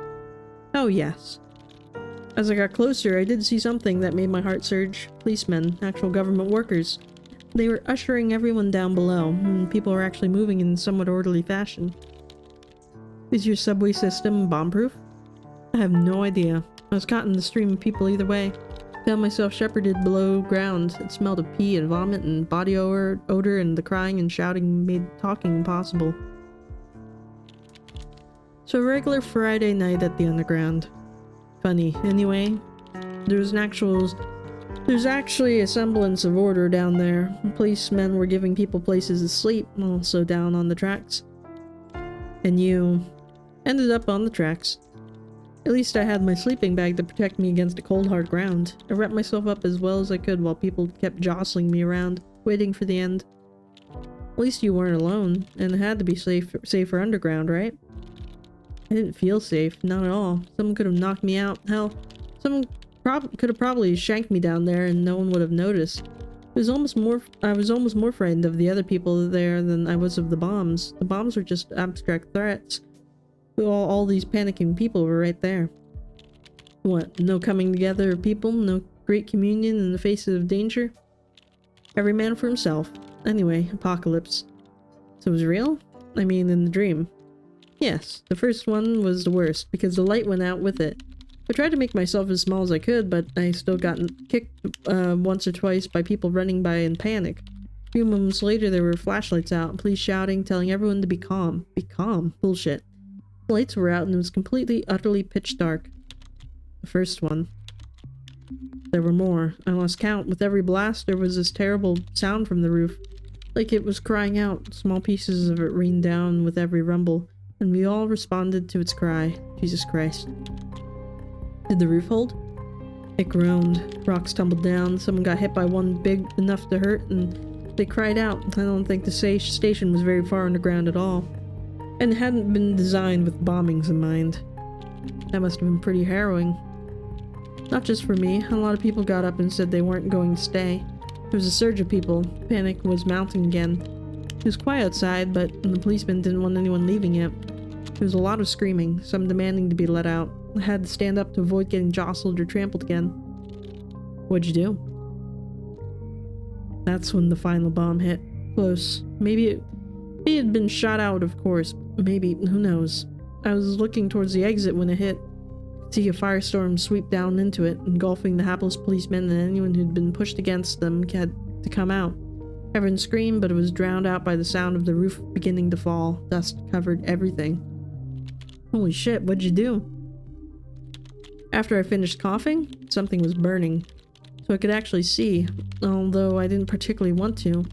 Oh yes. As I got closer, I did see something that made my heart surge. Policemen, actual government workers. They were ushering everyone down below, and people were actually moving in somewhat orderly fashion. Is your subway system bomb-proof? I have no idea. I was caught in the stream of people either way. Found myself shepherded below ground. It smelled of pee and vomit and body odor, and the crying and shouting made talking impossible. So a regular Friday night at the underground. Funny. Anyway, there's actually a semblance of order down there. Policemen were giving people places to sleep, also down on the tracks. And you ended up on the tracks. At least I had my sleeping bag to protect me against the cold hard ground. I wrapped myself up as well as I could while people kept jostling me around, waiting for the end. At least you weren't alone, and it had to be safer underground, right? I didn't feel safe, not at all. Someone could have knocked me out. Hell, someone could have probably shanked me down there and no one would have noticed. I was almost more frightened of the other people there than I was of the bombs. The bombs were just abstract threats. All these panicking people were right there. What, no coming together of people? No great communion in the face of danger? Every man for himself. Anyway, apocalypse. So it was real? I mean, in the dream. Yes, the first one was the worst, because the light went out with it. I tried to make myself as small as I could, but I still got kicked once or twice by people running by in panic. A few moments later there were flashlights out, police shouting, telling everyone to be calm. Be calm? Bullshit. The lights were out and it was completely, utterly pitch dark. The first one. There were more. I lost count. With every blast there was this terrible sound from the roof. Like it was crying out. Small pieces of it rained down with every rumble, and we all responded to its cry. Jesus Christ. Did the roof hold? It groaned. Rocks tumbled down. Someone got hit by one big enough to hurt, and they cried out. I don't think the station was very far underground at all, and it hadn't been designed with bombings in mind. That must have been pretty harrowing. Not just for me. A lot of people got up and said they weren't going to stay. There was a surge of people. Panic was mounting again. It was quiet outside, but the policemen didn't want anyone leaving yet. There was a lot of screaming, some demanding to be let out. I had to stand up to avoid getting jostled or trampled again. What'd you do? That's when the final bomb hit. Close. Maybe it had been shot out, of course. Maybe. Who knows? I was looking towards the exit when it hit. See a firestorm sweep down into it, engulfing the hapless policemen and anyone who'd been pushed against them had to come out. Everyone screamed, but it was drowned out by the sound of the roof beginning to fall. Dust covered everything. Holy shit, what'd you do? After I finished coughing, something was burning, so I could actually see, although I didn't particularly want to.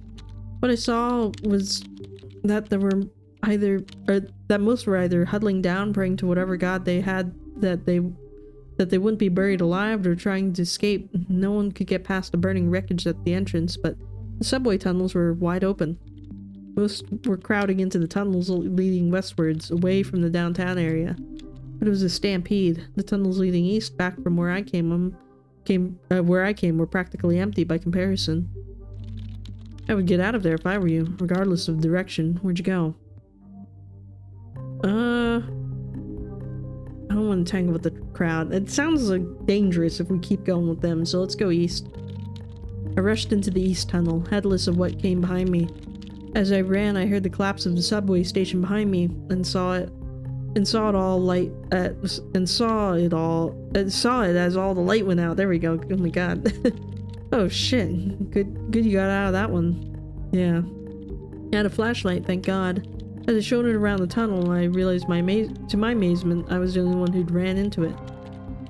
What I saw was that that most were either huddling down, praying to whatever god they had that they wouldn't be buried alive, or trying to escape. No one could get past the burning wreckage at the entrance, but the subway tunnels were wide open. Most were crowding into the tunnels leading westwards, away from the downtown area. But it was a stampede. The tunnels leading east, back from where I came were practically empty by comparison. I would get out of there if I were you, regardless of direction. Where'd you go? I don't want to tangle with the crowd. It sounds like dangerous if we keep going with them, so let's go east. I rushed into the east tunnel, heedless of what came behind me. As I ran, I heard the collapse of the subway station behind me, and saw it as all the light went out. There we go. Oh my god. Oh shit. Good you got out of that one. Yeah. I had a flashlight, thank god. As I shone it around the tunnel, I realized to my amazement, I was the only one who'd ran into it.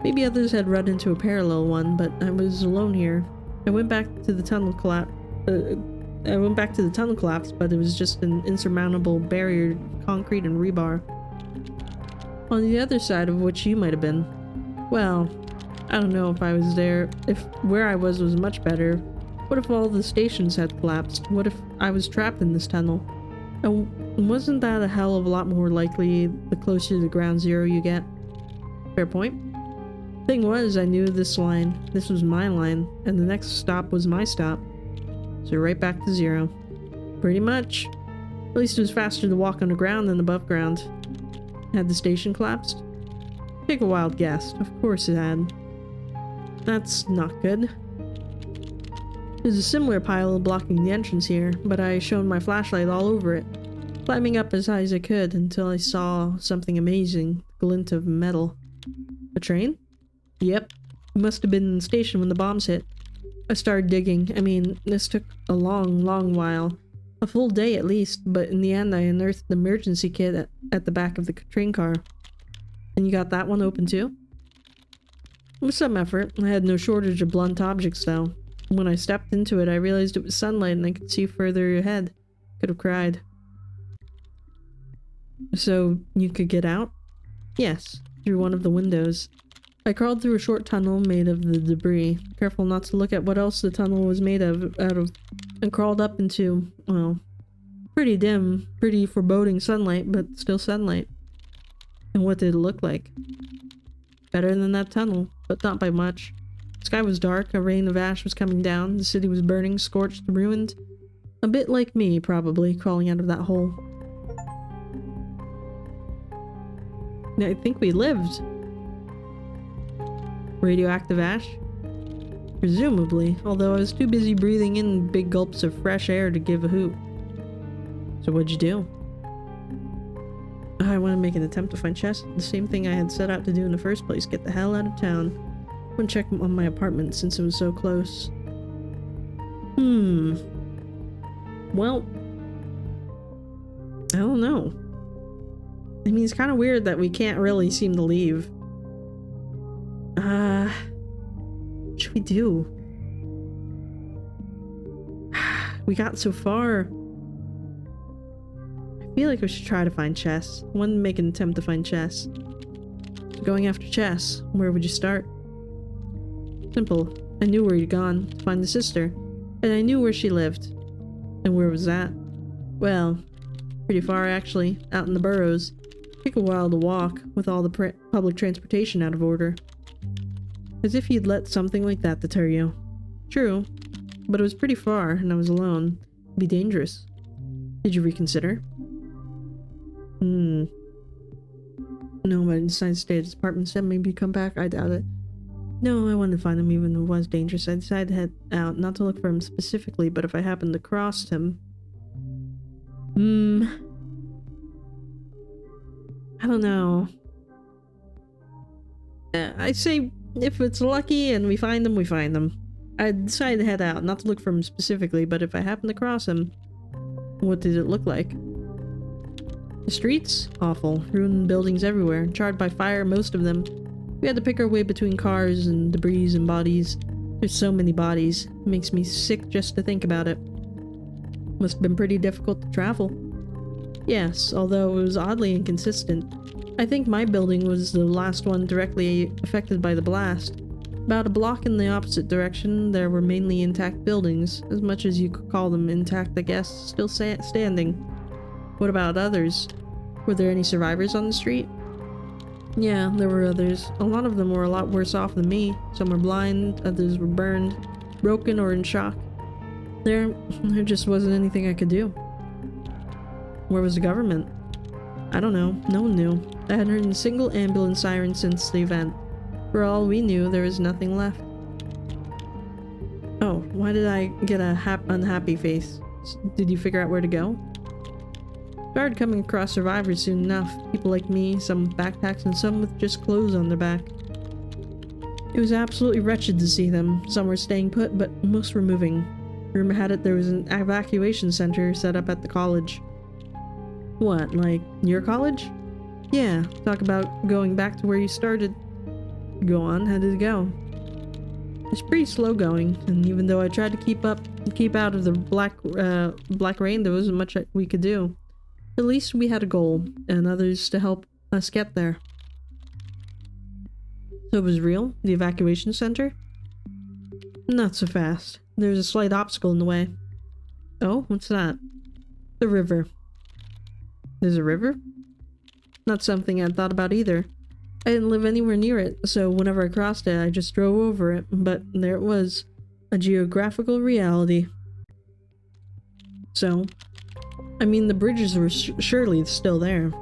Maybe others had run into a parallel one, but I was alone here. I went back to the tunnel collapse, but it was just an insurmountable barrier of concrete and rebar. On the other side of which you might have been. Well, I don't know if I was there, if where I was much better. What if all the stations had collapsed? What if I was trapped in this tunnel? And wasn't that a hell of a lot more likely the closer to ground zero you get? Fair point. Thing was, I knew this line. This was my line, and the next stop was my stop. So right back to zero. Pretty much. At least it was faster to walk underground than above ground. Had the station collapsed? Take a wild guess. Of course it had. That's not good. There's a similar pile blocking the entrance here, but I shone my flashlight all over it, climbing up as high as I could until I saw something amazing, a glint of metal. A train? Yep. It must have been in the station when the bombs hit. I started digging. I mean, this took a long while. A full day at least, but in the end I unearthed the emergency kit at the back of the train car. And you got that one open too? With some effort. I had no shortage of blunt objects though. When I stepped into it I realized it was sunlight and I could see further ahead. Could have cried. So, you could get out? Yes, through one of the windows. I crawled through a short tunnel made of the debris, careful not to look at what else the tunnel was made of, and crawled up into, well, pretty dim, pretty foreboding sunlight, but still sunlight. And what did it look like? Better than that tunnel, but not by much. The sky was dark, a rain of ash was coming down, the city was burning, scorched, ruined. A bit like me, probably, crawling out of that hole. I think we lived. Radioactive ash? Presumably, although I was too busy breathing in big gulps of fresh air to give a hoot. So what'd you do? I want to make an attempt to find Chess. The same thing I had set out to do in the first place. Get the hell out of town. I want to check on my apartment since it was so close. Well, I don't know. I mean, it's kind of weird that we can't really seem to leave. What should we do? We got so far. I feel like we should try to find Chess. I want to make an attempt to find Chess. So going after Chess, where would you start? Simple. I knew where you'd gone to find the sister, and I knew where she lived. And where was that? Well, pretty far actually, out in the burrows. Took a while to walk, with all the public transportation out of order. As if you'd let something like that deter you. True, but it was pretty far, and I was alone. It'd be dangerous. Did you reconsider? No, but I decided to stay at his apartment instead. Maybe come back? I doubt it. No, I wanted to find him even though it was dangerous. I decided to head out, not to look for him specifically, but if I happened to cross him... I don't know. I'd say if it's lucky and we find them, we find them. I decided to head out, not to look for him specifically, but if I happen to cross him... What did it look like? The streets? Awful. Ruined buildings everywhere, charred by fire, most of them. We had to pick our way between cars and debris and bodies. There's so many bodies. It makes me sick just to think about it. Must have been pretty difficult to travel. Yes, although it was oddly inconsistent. I think my building was the last one directly affected by the blast. About a block in the opposite direction, there were mainly intact buildings, as much as you could call them intact, I guess, still standing. What about others? Were there any survivors on the street? Yeah, there were others. A lot of them were a lot worse off than me. Some were blind, others were burned, broken, or in shock. There just wasn't anything I could do. Where was the government? I don't know. No one knew. I hadn't heard a single ambulance siren since the event. For all we knew, there was nothing left. Oh, why did I get a unhappy face? Did you figure out where to go? Started coming across survivors soon enough. People like me, some with backpacks and some with just clothes on their back. It was absolutely wretched to see them. Some were staying put, but most were moving. Rumor had it there was an evacuation center set up at the college. What, like your college? Yeah, talk about going back to where you started. Go on, how did it go? It's pretty slow going, and even though I tried to keep out of the black rain, there wasn't much we could do. At least we had a goal, and others to help us get there. So it was real? The evacuation center? Not so fast. There's a slight obstacle in the way. Oh, what's that? The river. There's a river? Not something I'd thought about either. I didn't live anywhere near it, so whenever I crossed it, I just drove over it, but there it was. A geographical reality. So, I mean, the bridges were surely still there.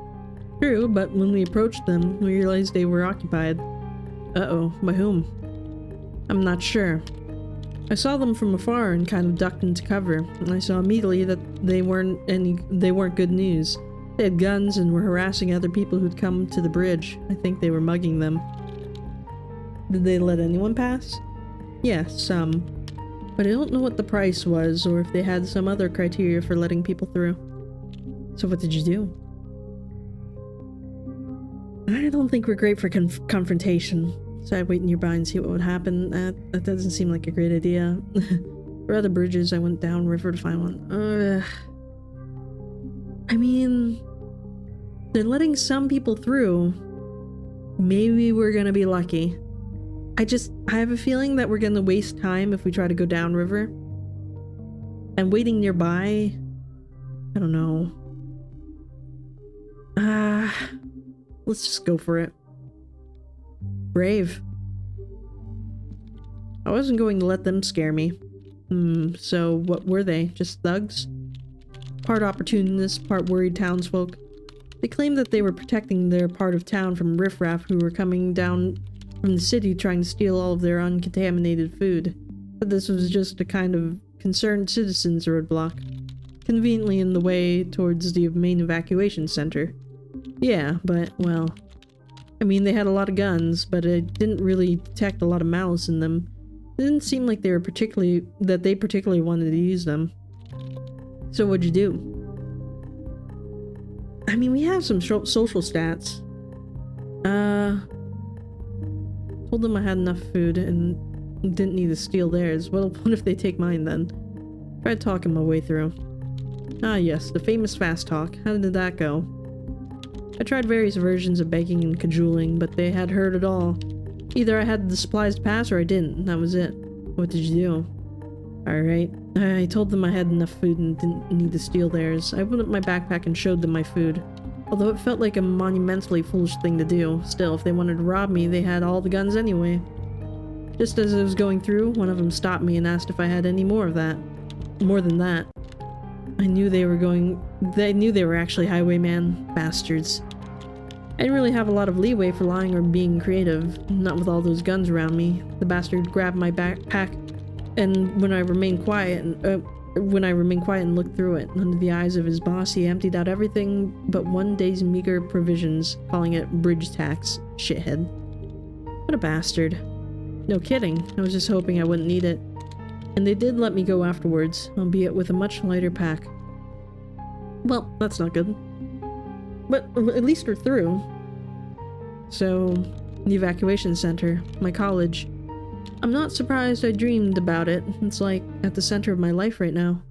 True, but when we approached them, we realized they were occupied. Uh-oh, by whom? I'm not sure. I saw them from afar and kind of ducked into cover, and I saw immediately that they weren't good news. They had guns and were harassing other people who'd come to the bridge. I think they were mugging them. Did they let anyone pass? Yes, some. But I don't know what the price was, or if they had some other criteria for letting people through. So what did you do? I don't think we're great for confrontation. So I'd wait nearby and see what would happen. That doesn't seem like a great idea. For other bridges, I went downriver to find one. I mean, they're letting some people through. Maybe we're gonna be lucky. I have a feeling that we're gonna waste time if we try to go downriver. And waiting nearby, I don't know. Let's just go for it. Brave. I wasn't going to let them scare me. So what were they? Just thugs? Part opportunists, part worried townsfolk. They claimed that they were protecting their part of town from riffraff who were coming down from the city trying to steal all of their uncontaminated food. But this was just a kind of concerned citizens roadblock, conveniently in the way towards the main evacuation center. Yeah, but, well, I mean, they had a lot of guns, but I didn't really detect a lot of malice in them. It didn't seem like they particularly wanted to use them. So what'd you do? I mean, we have some social stats. Told them I had enough food and didn't need to steal theirs. Well, what if they take mine then? Tried talking my way through. Ah yes, the famous fast talk. How did that go? I tried various versions of begging and cajoling, but they had heard it all. Either I had the supplies to pass or I didn't, and that was it. What did you do? Alright. I told them I had enough food and didn't need to steal theirs. I opened up my backpack and showed them my food. Although it felt like a monumentally foolish thing to do, still, if they wanted to rob me, they had all the guns anyway. Just as I was going through, one of them stopped me and asked if I had any more of that. More than that. They knew they were actually highwayman bastards. I didn't really have a lot of leeway for lying or being creative, not with all those guns around me. The bastard grabbed my backpack, and when I remained quiet and looked through it, under the eyes of his boss, he emptied out everything but one day's meager provisions, calling it bridge tax. Shithead. What a bastard. No kidding, I was just hoping I wouldn't need it. And they did let me go afterwards, albeit with a much lighter pack. Well, that's not good. But at least we're through. So, the evacuation center, my college. I'm not surprised I dreamed about it. It's like at the center of my life right now.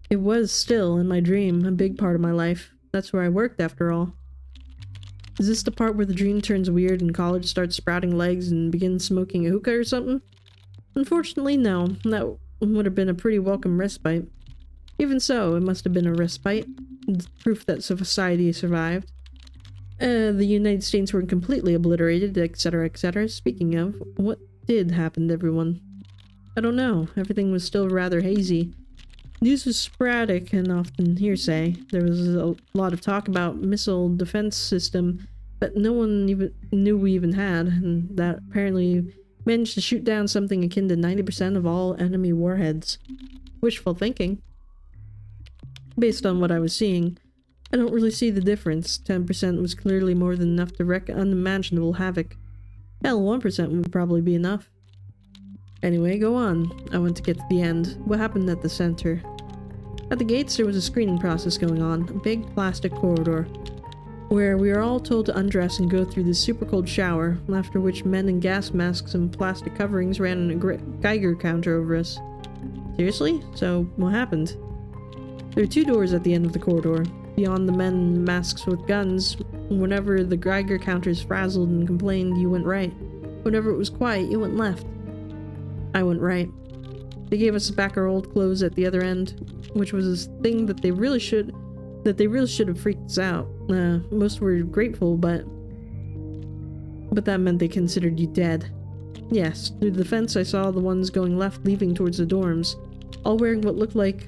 It was still, in my dream, a big part of my life. That's where I worked after all. Is this the part where the dream turns weird and college starts sprouting legs and begins smoking a hookah or something? Unfortunately, no. That would have been a pretty welcome respite. Even so, it must have been a respite. Proof that society survived. The United States weren't completely obliterated, etc., etc. Speaking of, what did happen to everyone? I don't know. Everything was still rather hazy. News was sporadic and often hearsay. There was a lot of talk about missile defense system that no one even knew we even had, and that apparently managed to shoot down something akin to 90% of all enemy warheads. Wishful thinking. Based on what I was seeing, I don't really see the difference. 10% was clearly more than enough to wreak unimaginable havoc. Hell, 1% would probably be enough. Anyway, go on. I want to get to the end. What happened at the center? At the gates, there was a screening process going on, a big plastic corridor, where we were all told to undress and go through this super cold shower, after which men in gas masks and plastic coverings ran a Geiger counter over us. Seriously? So, what happened? There were 2 doors at the end of the corridor. Beyond the men in masks with guns, whenever the Geiger counters frazzled and complained, you went right. Whenever it was quiet, you went left. I went right. They gave us back our old clothes at the other end, which was a thing that they really should have freaked us out. Most were grateful, but But that meant they considered you dead. Yes, through the fence I saw the ones going left leaving towards the dorms, all wearing what looked like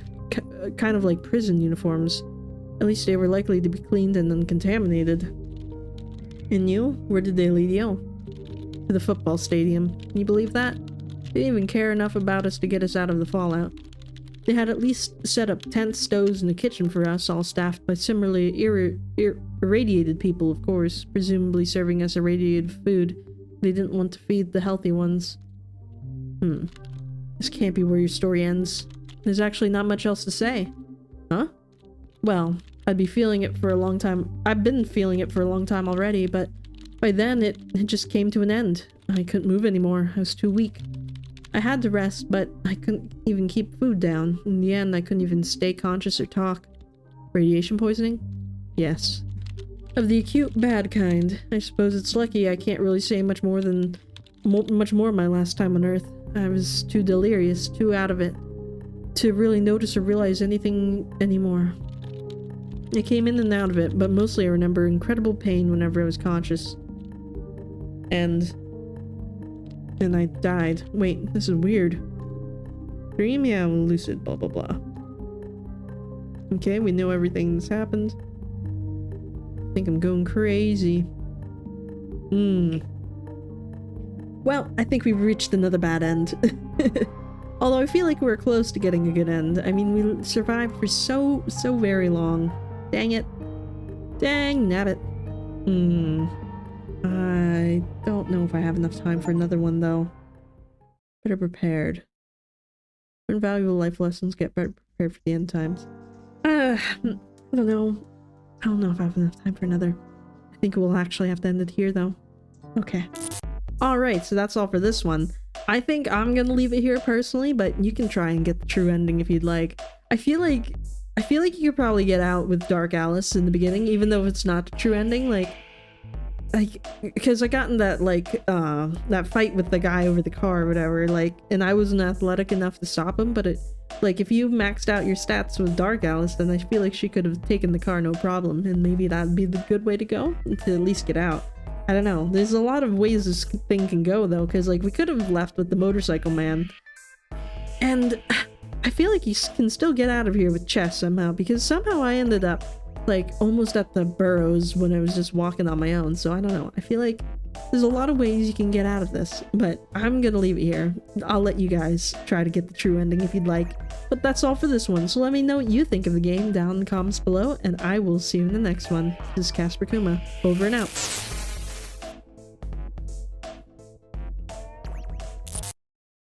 kind of like prison uniforms. At least they were likely to be cleaned and uncontaminated. And you? Where did they lead you? To the football stadium. Can you believe that? They didn't even care enough about us to get us out of the fallout. They had at least set up tents, stoves, and a kitchen for us, all staffed by similarly irradiated people, of course, presumably serving us irradiated food. They didn't want to feed the healthy ones. This can't be where your story ends. There's actually not much else to say. Huh? Well, I'd be feeling it for a long time. I've been feeling it for a long time already, but by then it just came to an end. I couldn't move anymore. I was too weak. I had to rest, but I couldn't even keep food down. In the end, I couldn't even stay conscious or talk. Radiation poisoning? Yes. Of the acute bad kind. I suppose it's lucky I can't really say much more my last time on Earth. I was too delirious, too out of it, to really notice or realize anything anymore. I came in and out of it, but mostly I remember incredible pain whenever I was conscious. And I died. Wait, this is weird. Dream, yeah, lucid, blah blah blah. Okay, we know everything that's happened. I think I'm going crazy. Well, I think we've reached another bad end. Although I feel like we're close to getting a good end. I mean, we survived for so very long. Dang it. Dang nabbit. I don't know if I have enough time for another one, though. Better prepared. Learn valuable life lessons, get better prepared for the end times. I don't know. I don't know if I have enough time for another. I think we'll actually have to end it here, though. Okay. Alright, so that's all for this one. I think I'm gonna leave it here personally, but you can try and get the true ending if you'd like. I feel like you could probably get out with Dark Alice in the beginning, even though it's not the true ending. Like, because I got in that, that fight with the guy over the car or whatever, and I wasn't athletic enough to stop him, but if you maxed out your stats with Dark Alice, then I feel like she could have taken the car no problem, and maybe that'd be the good way to go, to at least get out. I don't know. There's a lot of ways this thing can go, though, because, we could have left with the motorcycle man. And I feel like you can still get out of here with Chess somehow, because somehow I ended up, almost at the burrows when I was just walking on my own, so I don't know. I feel like there's a lot of ways you can get out of this, but I'm gonna leave it here. I'll let you guys try to get the true ending if you'd like. But that's all for this one, so let me know what you think of the game down in the comments below, and I will see you in the next one. This is Casper Kuma, over and out.